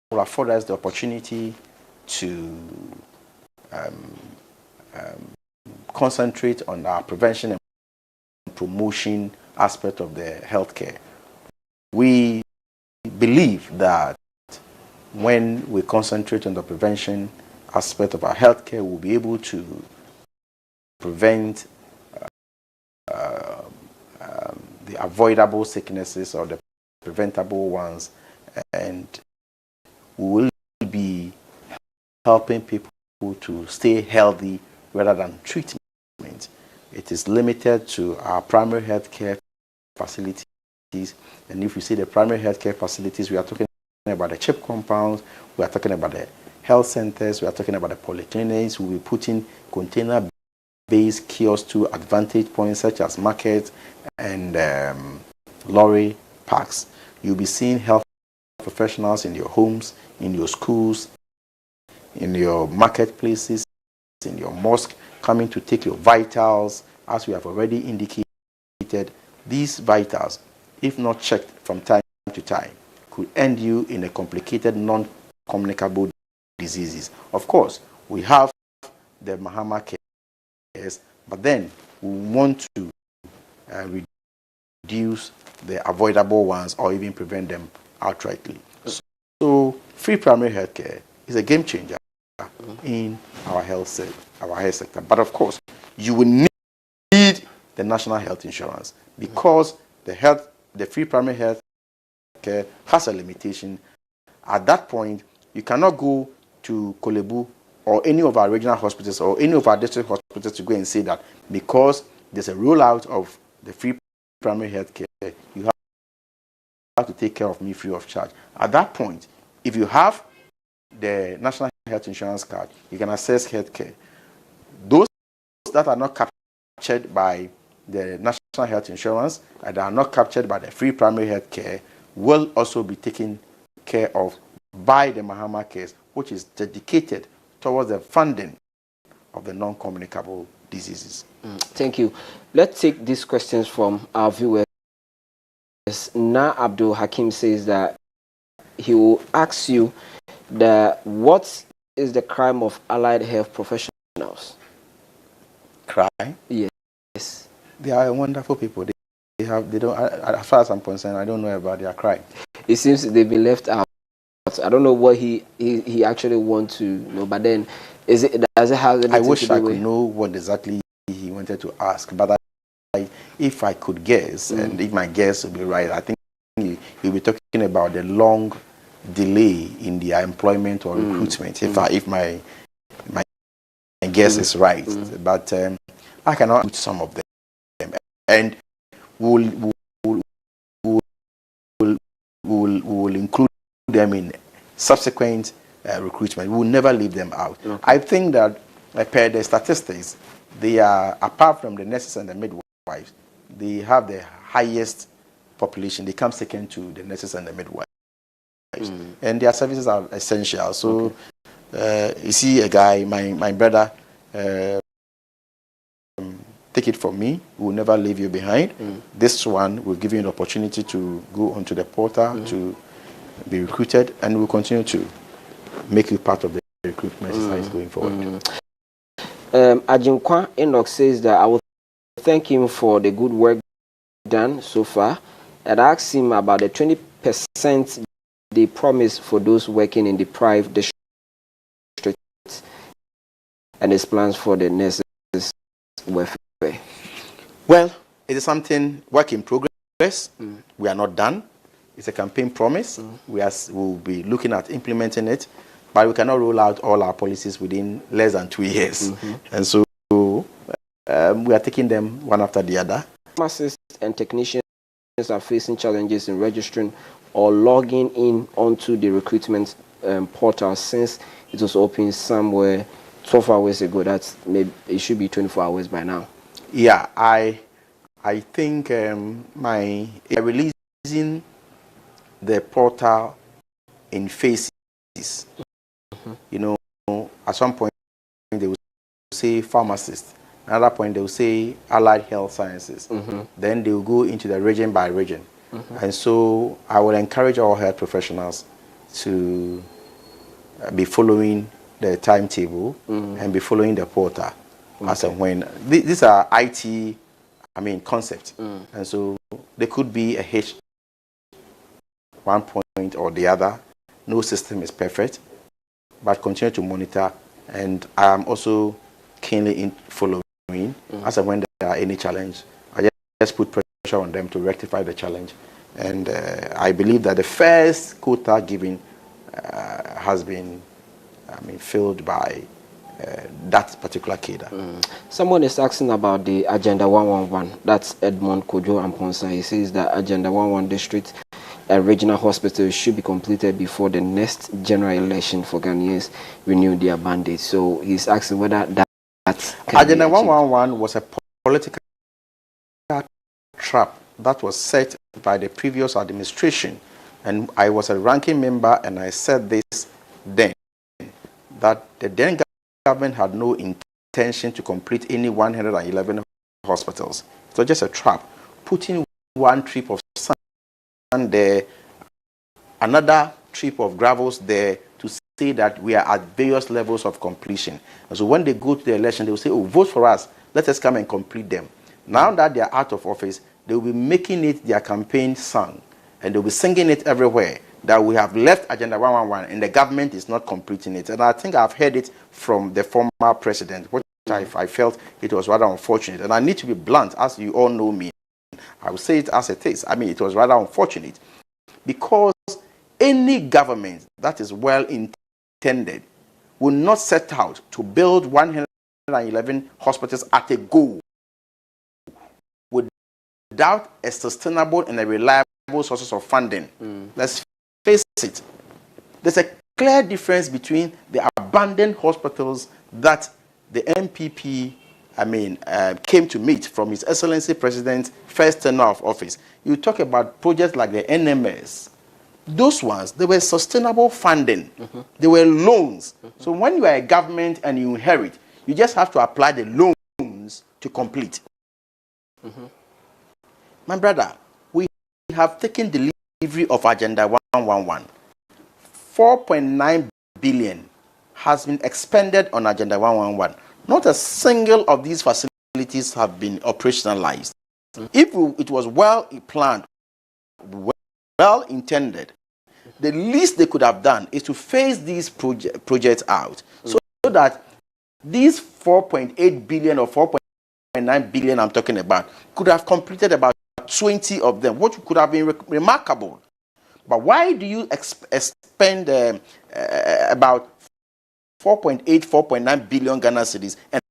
will afford us the opportunity to concentrate on our prevention and promotion aspect of the healthcare. We believe that when we concentrate on the prevention aspect of our healthcare, we'll be able to prevent the avoidable sicknesses or the preventable ones, and we will be helping people to stay healthy rather than treatment. It is limited to our primary healthcare facilities, and if you see the primary healthcare facilities, we are talking about the CHIP compounds, we are talking about the health centers. We are talking about the polyclinics. We will be putting container-based kiosks to advantage points such as markets and lorry parks. You'll be seeing health professionals in your homes, in your schools, in your marketplaces, in your mosque, coming to take your vitals. As we have already indicated, these vitals, if not checked from time to time, could end you in a complicated, non-communicable diseases. Of course, we have the Mahama cares, but then we want to reduce the avoidable ones or even prevent them outrightly. So free primary health care is a game changer in our health sector. But of course, you will need the national health insurance because the free primary health care has a limitation. At that point, you cannot go to Kolebu or any of our regional hospitals or any of our district hospitals to go and say that because there's a rollout of the free primary health care, you have to take care of me free of charge. At that point, if you have the national health insurance card, you can access health care. Those that are not captured by the national health insurance and are not captured by the free primary health care will also be taken care of by the Mahama Cares, which is dedicated towards the funding of the non-communicable diseases. Thank you. Let's take these questions from our viewers. Na Abdul Hakim says that he will ask you what is the crime of allied health professionals? Crime? Yes. They are wonderful people. They don't, as far as I'm concerned, I don't know about their crime. It seems they've been left out. I don't know what he actually wants to know, but then does it have anything I wish to do I could with know what exactly he wanted to ask, but if I could guess, and if my guess would be right, I think he'll be talking about the long delay in their employment or recruitment. If my guess is right, but I cannot put some of them, and we'll include them in subsequent recruitment. We will never leave them out. Okay. I think that per the statistics, they are, apart from the nurses and the midwives, they have the highest population. They come second to the nurses and the midwives. And their services are essential. So you see a guy, my brother, take it from me, we will never leave you behind. This one will give you an opportunity to go onto the portal to be recruited, and we'll continue to make you part of the recruitment exercise going forward. Ajinkwa Enoch says that I will thank him for the good work done so far, and ask him about the 20% they promise for those working in the private district and his plans for the nurses' welfare. Well, it is something work in progress. We are not done. It's a campaign promise. We'll be looking at implementing it, but we cannot roll out all our policies within less than 2 years. And so we are taking them one after the other. Pharmacists and technicians are facing challenges in registering or logging in onto the recruitment portal since it was open somewhere 12 hours ago. That's maybe it should be 24 hours by now. Yeah, I think releasing the portal in phases. You know, at some point they will say pharmacist. Another point they will say allied health sciences. Then they will go into the region by region. And so I will encourage all health professionals to be following the timetable and be following the portal as and when. These are IT, concepts. And so there could be a hitch one point or the other. No system is perfect, but continue to monitor. And I am also keenly following as and when there are any challenge. I just put pressure on them to rectify the challenge. And I believe that the first quota given has been filled by that particular cadre. Someone is asking about the Agenda 111. That's Edmond Kojo Amponsa. He says that Agenda 111 district regional hospitals should be completed before the next general election for Ghanaians renew their mandate. So he's asking whether that can Agenda be achieved. 111 was a political trap that was set by the previous administration, and I was a ranking member, and I said this then, that the then government had no intention to complete any 111 hospitals. It was just a trap, putting one trip of sand there, another trip of gravels there, to say that we are at various levels of completion. And so when they go to the election, they will say, oh, vote for us, let us come and complete them. Now that they are out of office, they will be making it their campaign song, and they'll be singing it everywhere, that we have left Agenda 111 and the government is not completing it. And I think I've heard it from the former president, which I felt it was rather unfortunate. And I need to be blunt, as you all know me. I will say it as it is. I mean, it was rather unfortunate, because any government that is well intended will not set out to build 111 hospitals at a go without a sustainable and a reliable sources of funding. Let's face it. There's a clear difference between the abandoned hospitals that the MPP, came to meet from His Excellency President's first tenure of office. You talk about projects like the NMS. Those ones, they were sustainable funding. They were loans. So when you are a government and you inherit, you just have to apply the loans to complete. My brother, we have taken delivery of Agenda 111. 4.9 billion has been expended on Agenda 111. Not a single of these facilities have been operationalized. If it was well planned, well intended, the least they could have done is to phase these projects out, so that these 4.8 billion or 4.9 billion I'm talking about could have completed about 20 of them, which could have been remarkable. But why do you spend about 4.9 billion Ghana cedis and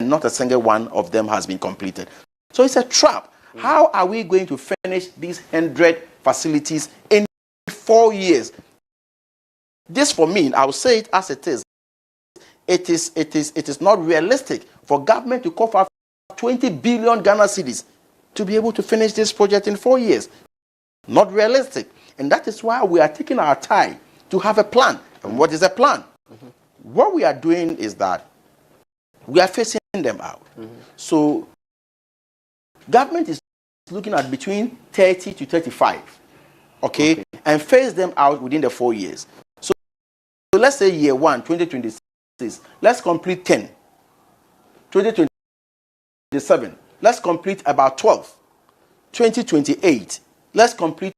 not a single one of them has been completed? So it's a trap. How are we going to finish these 100 facilities in 4 years? This, for me, I will say it as it is. It is not realistic for government to cover 20 billion Ghana cedis to be able to finish this project in 4 years. Not realistic. And that is why we are taking our time to have a plan. And what is a plan? What we are doing is that we are phasing them out. So government is looking at between 30 to 35, okay, and phase them out within the 4 years. So let's say year 1, 2026, let's complete 10. 2027, let's complete about 12. 2028, let's complete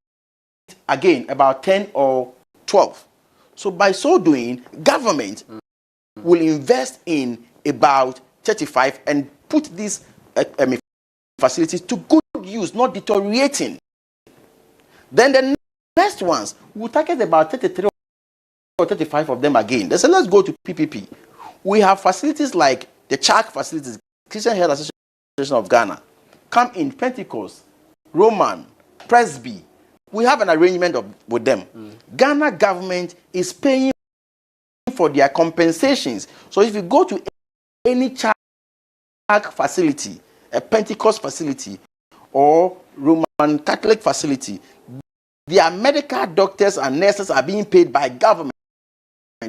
again about 10 or 12. So by so doing, government will invest in about 35 and put these facilities to good use, not deteriorating. Then the next ones, we'll target about 33 or 35 of them again. They say, let's go to PPP. We have facilities like the CHAC facilities, Christian Health Association of Ghana, come in Pentecost, Roman, Presby. We have an arrangement with them. Ghana government is paying for their compensations. So if you go to any CHAC facility, a Pentecost facility, or Roman Catholic facility, their medical doctors and nurses are being paid by government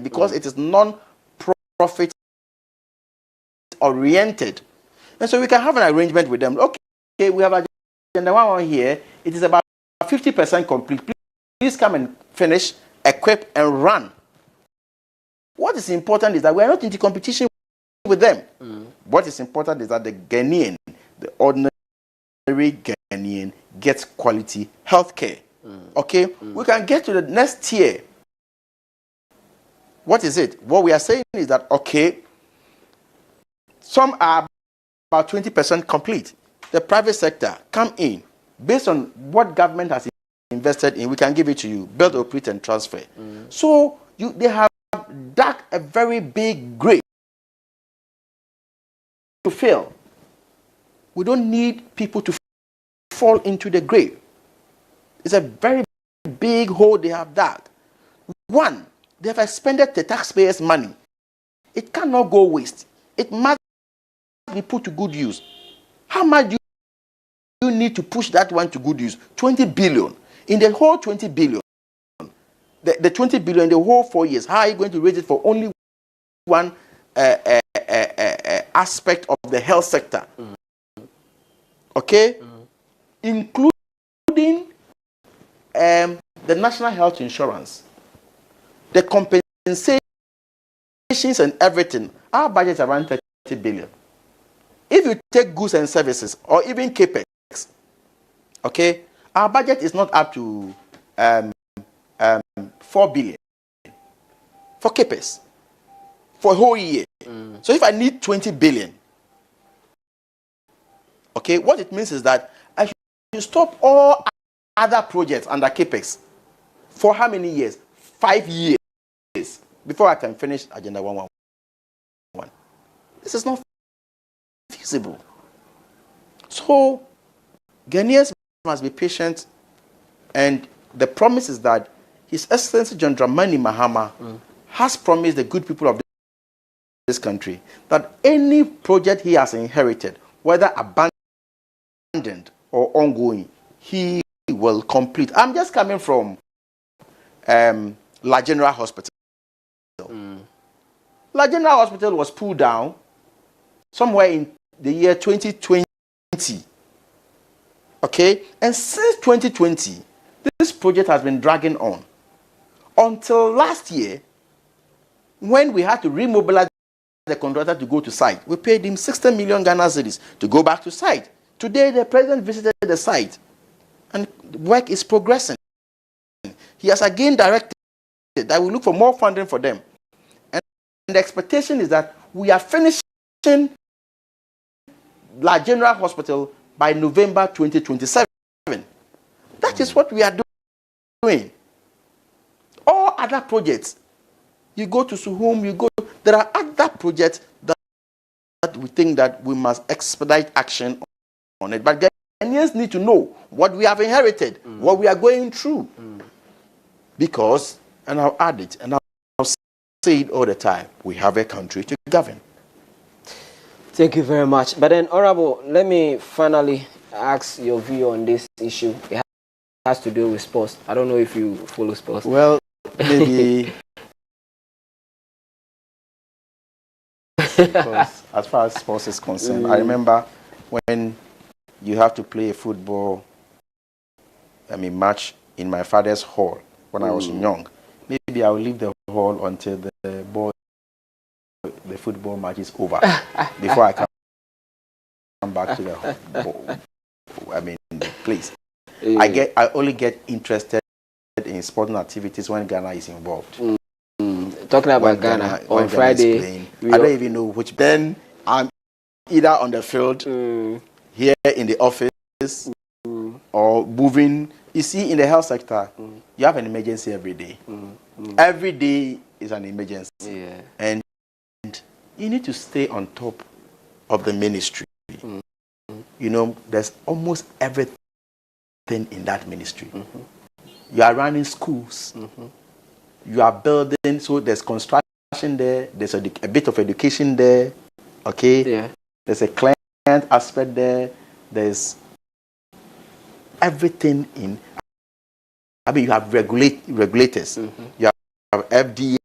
because it is non-profit oriented. And so we can have an arrangement with them. Okay, we have Agenda 111 here. It is about 50% complete. Please come and finish, equip, and run. What is important is that we are not into competition with them. What is important is that the Ghanaian, the ordinary Ghanaian, gets quality health care. Okay? We can get to the next tier. What is it? What we are saying is that, okay, some are about 20% complete. The private sector come in. Based on what government has invested in, we can give it to you. Build, operate, and transfer. So they have dug a very big grave to fill. We don't need people to fall into the grave. It's a very big hole they have dug. One, they have expended the taxpayers' money. It cannot go waste. It must be put to good use. How much do you need to push that one to good use? 20 billion. In the whole 20 billion, the 20 billion in the whole 4 years, how are you going to raise it for only one aspect of the health sector? Okay? Including the national health insurance, the compensations and everything. Our budget is around 30 billion. If you take goods and services or even capex, okay, our budget is not up to 4 billion for capex for a whole year. So if I need 20 billion, okay, what it means is that I should stop all other projects under capex for how many years? 5 years before I can finish Agenda 111. This is not feasible. So Ghanaians must be patient, and the promise is that His Excellency John Dramani Mahama has promised the good people of this country that any project he has inherited, whether abandoned or ongoing, he will complete. I'm just coming from La General Hospital. La General Hospital was pulled down somewhere in the year 2020. Okay? And since 2020, this project has been dragging on. Until last year, when we had to remobilize the contractor to go to site, we paid him 60 million Ghana cedis to go back to site. Today, the president visited the site, and work is progressing. He has again directed that we look for more funding for them. And the expectation is that we are finishing La General Hospital by November 2027. That is what we are doing. All other projects, you go to Suhum, there are other projects that we think that we must expedite action on it. But Ghanaians need to know what we have inherited, what we are going through. Because, and I'll add it, and I'll say it all the time, we have a country to govern. Thank you very much. But then, Honorable, let me finally ask your view on this issue. It has to do with sports. I don't know if you follow sports. Well, maybe because as far as sports is concerned, I remember when you have to play a football, match in my father's hall when I was young. Maybe I will leave the hall until the football match is over before I come back to the place. I only get interested in sporting activities when Ghana is involved. Talking about Ghana on Friday, I don't even know which. Then I'm either on the field, here in the office, or moving. You see, in the health sector, you have an emergency every day. Every day is an emergency. Yeah. And you need to stay on top of the ministry. You know, there's almost everything in that ministry. You are running schools. You are building, so there's construction there. There's a bit of education there. Okay? Yeah. There's a client aspect there. There's everything in. You have regulators. You have FDA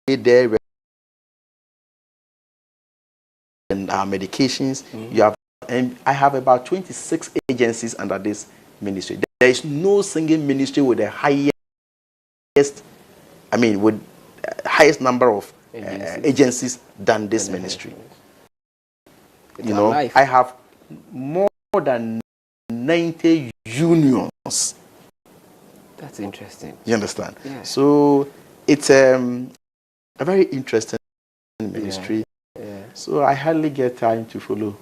there, and medications. You have, and I have about 26 agencies under this ministry. There is no single ministry with the highest, with highest number of agencies than this ministry. You know, I have more than 90 unions. That's interesting. You understand? Yeah. So it's a very interesting ministry. Yeah. So I hardly get time to follow.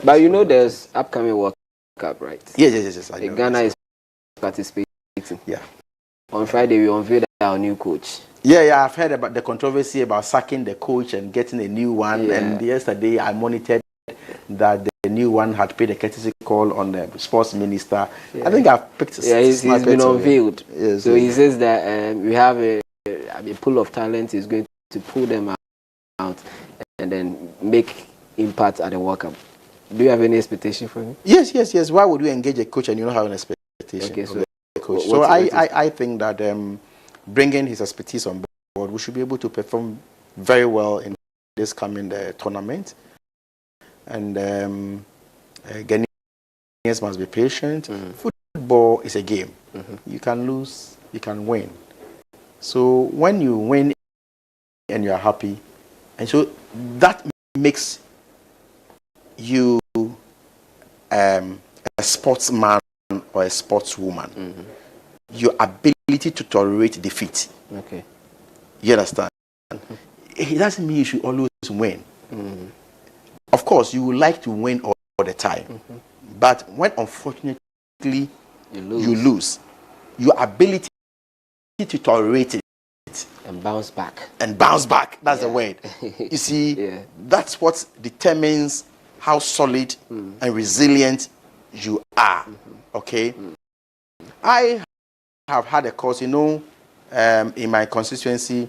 But you know, there's upcoming World Cup, right? Yes. I know. Ghana is participating. Yeah. On Friday, we unveiled our new coach. Yeah. I've heard about the controversy about sacking the coach and getting a new one. Yeah. And yesterday, I monitored that the new one had paid a courtesy call on the sports minister. I think I've picked. Yeah, he's been unveiled. Yes, so he says that we have a pool of talent. He's going to pull them out and then make impact at the World Cup. Do you have any expectation from him? Yes. Why would you engage a coach and you don't have an expectation? Okay, so coach. So I think that bringing his expertise on board, we should be able to perform very well in this coming tournament. And Ghanaians must be patient. Football is a game. You can lose, you can win. So when you win and you are happy, and so that makes you a sportsman or a sportswoman. Your ability to tolerate defeat. Okay. You understand? It doesn't mean you should always win. Of course, you would like to win all the time. But when unfortunately you lose, your ability to tolerate it and bounce back. That's the word. You see, that's what determines how solid and resilient you are. Okay? I have had a course, in my constituency,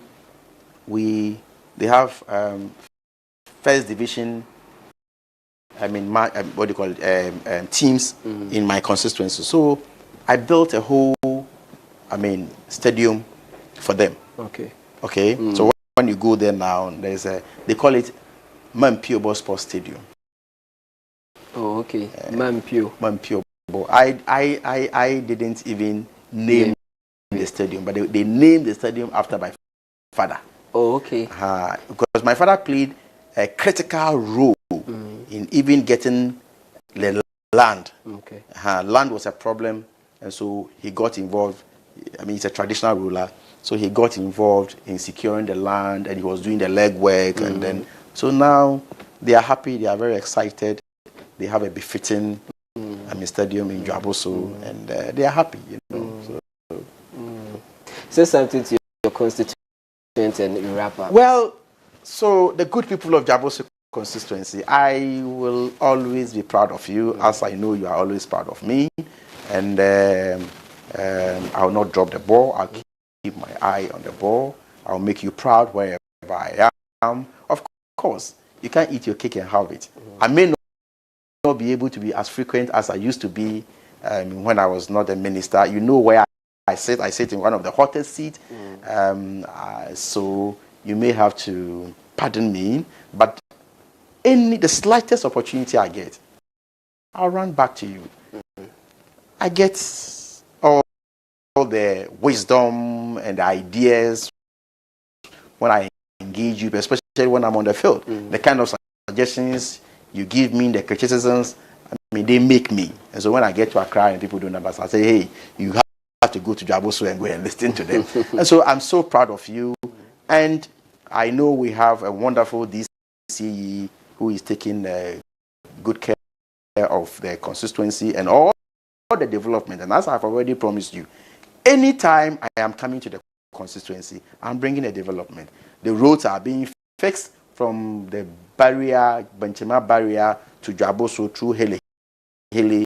they have first division, what do you call it, teams in my constituency. So I built a whole, stadium for them. Okay. So when you go there now, they call it Mampiobo Sports Stadium. Oh, okay. Mampio. I didn't even name the stadium, but they named the stadium after my father. Oh, okay. Because my father played a critical role in even getting the land. Okay. Land was a problem, and so he got involved. He's a traditional ruler, so he got involved in securing the land, and he was doing the legwork, and then so now they are happy. They are very excited. They have a befitting stadium in Dwaboso, and they are happy. Say something to your constituents and you wrap up. Well, so the good people of Dwaboso constituency, I will always be proud of you, as I know you are always proud of me, and I will not drop the ball. I'll keep my eye on the ball. I'll make you proud wherever I am. Of course, you can't eat your cake and have it. I may not be able to be as frequent as I used to be when I was not a minister. You know where I sit. I sit in one of the hottest seats. So you may have to pardon me, but the slightest opportunity I get, I'll run back to you. I get all the wisdom and the ideas when I engage you, especially when I'm on the field. The kind of suggestions you give me, the criticisms, they make me. And so when I get to Accra and people don't understand, I say, hey, you have to go to Dwaboso and go and listen to them. And so I'm so proud of you. And I know we have a wonderful DCE who is taking good care of the constituency and all the development. And as I've already promised you, anytime I am coming to the constituency, I'm bringing a development. The roads are being fixed from the barrier, Benchema barrier to Dwaboso through Hele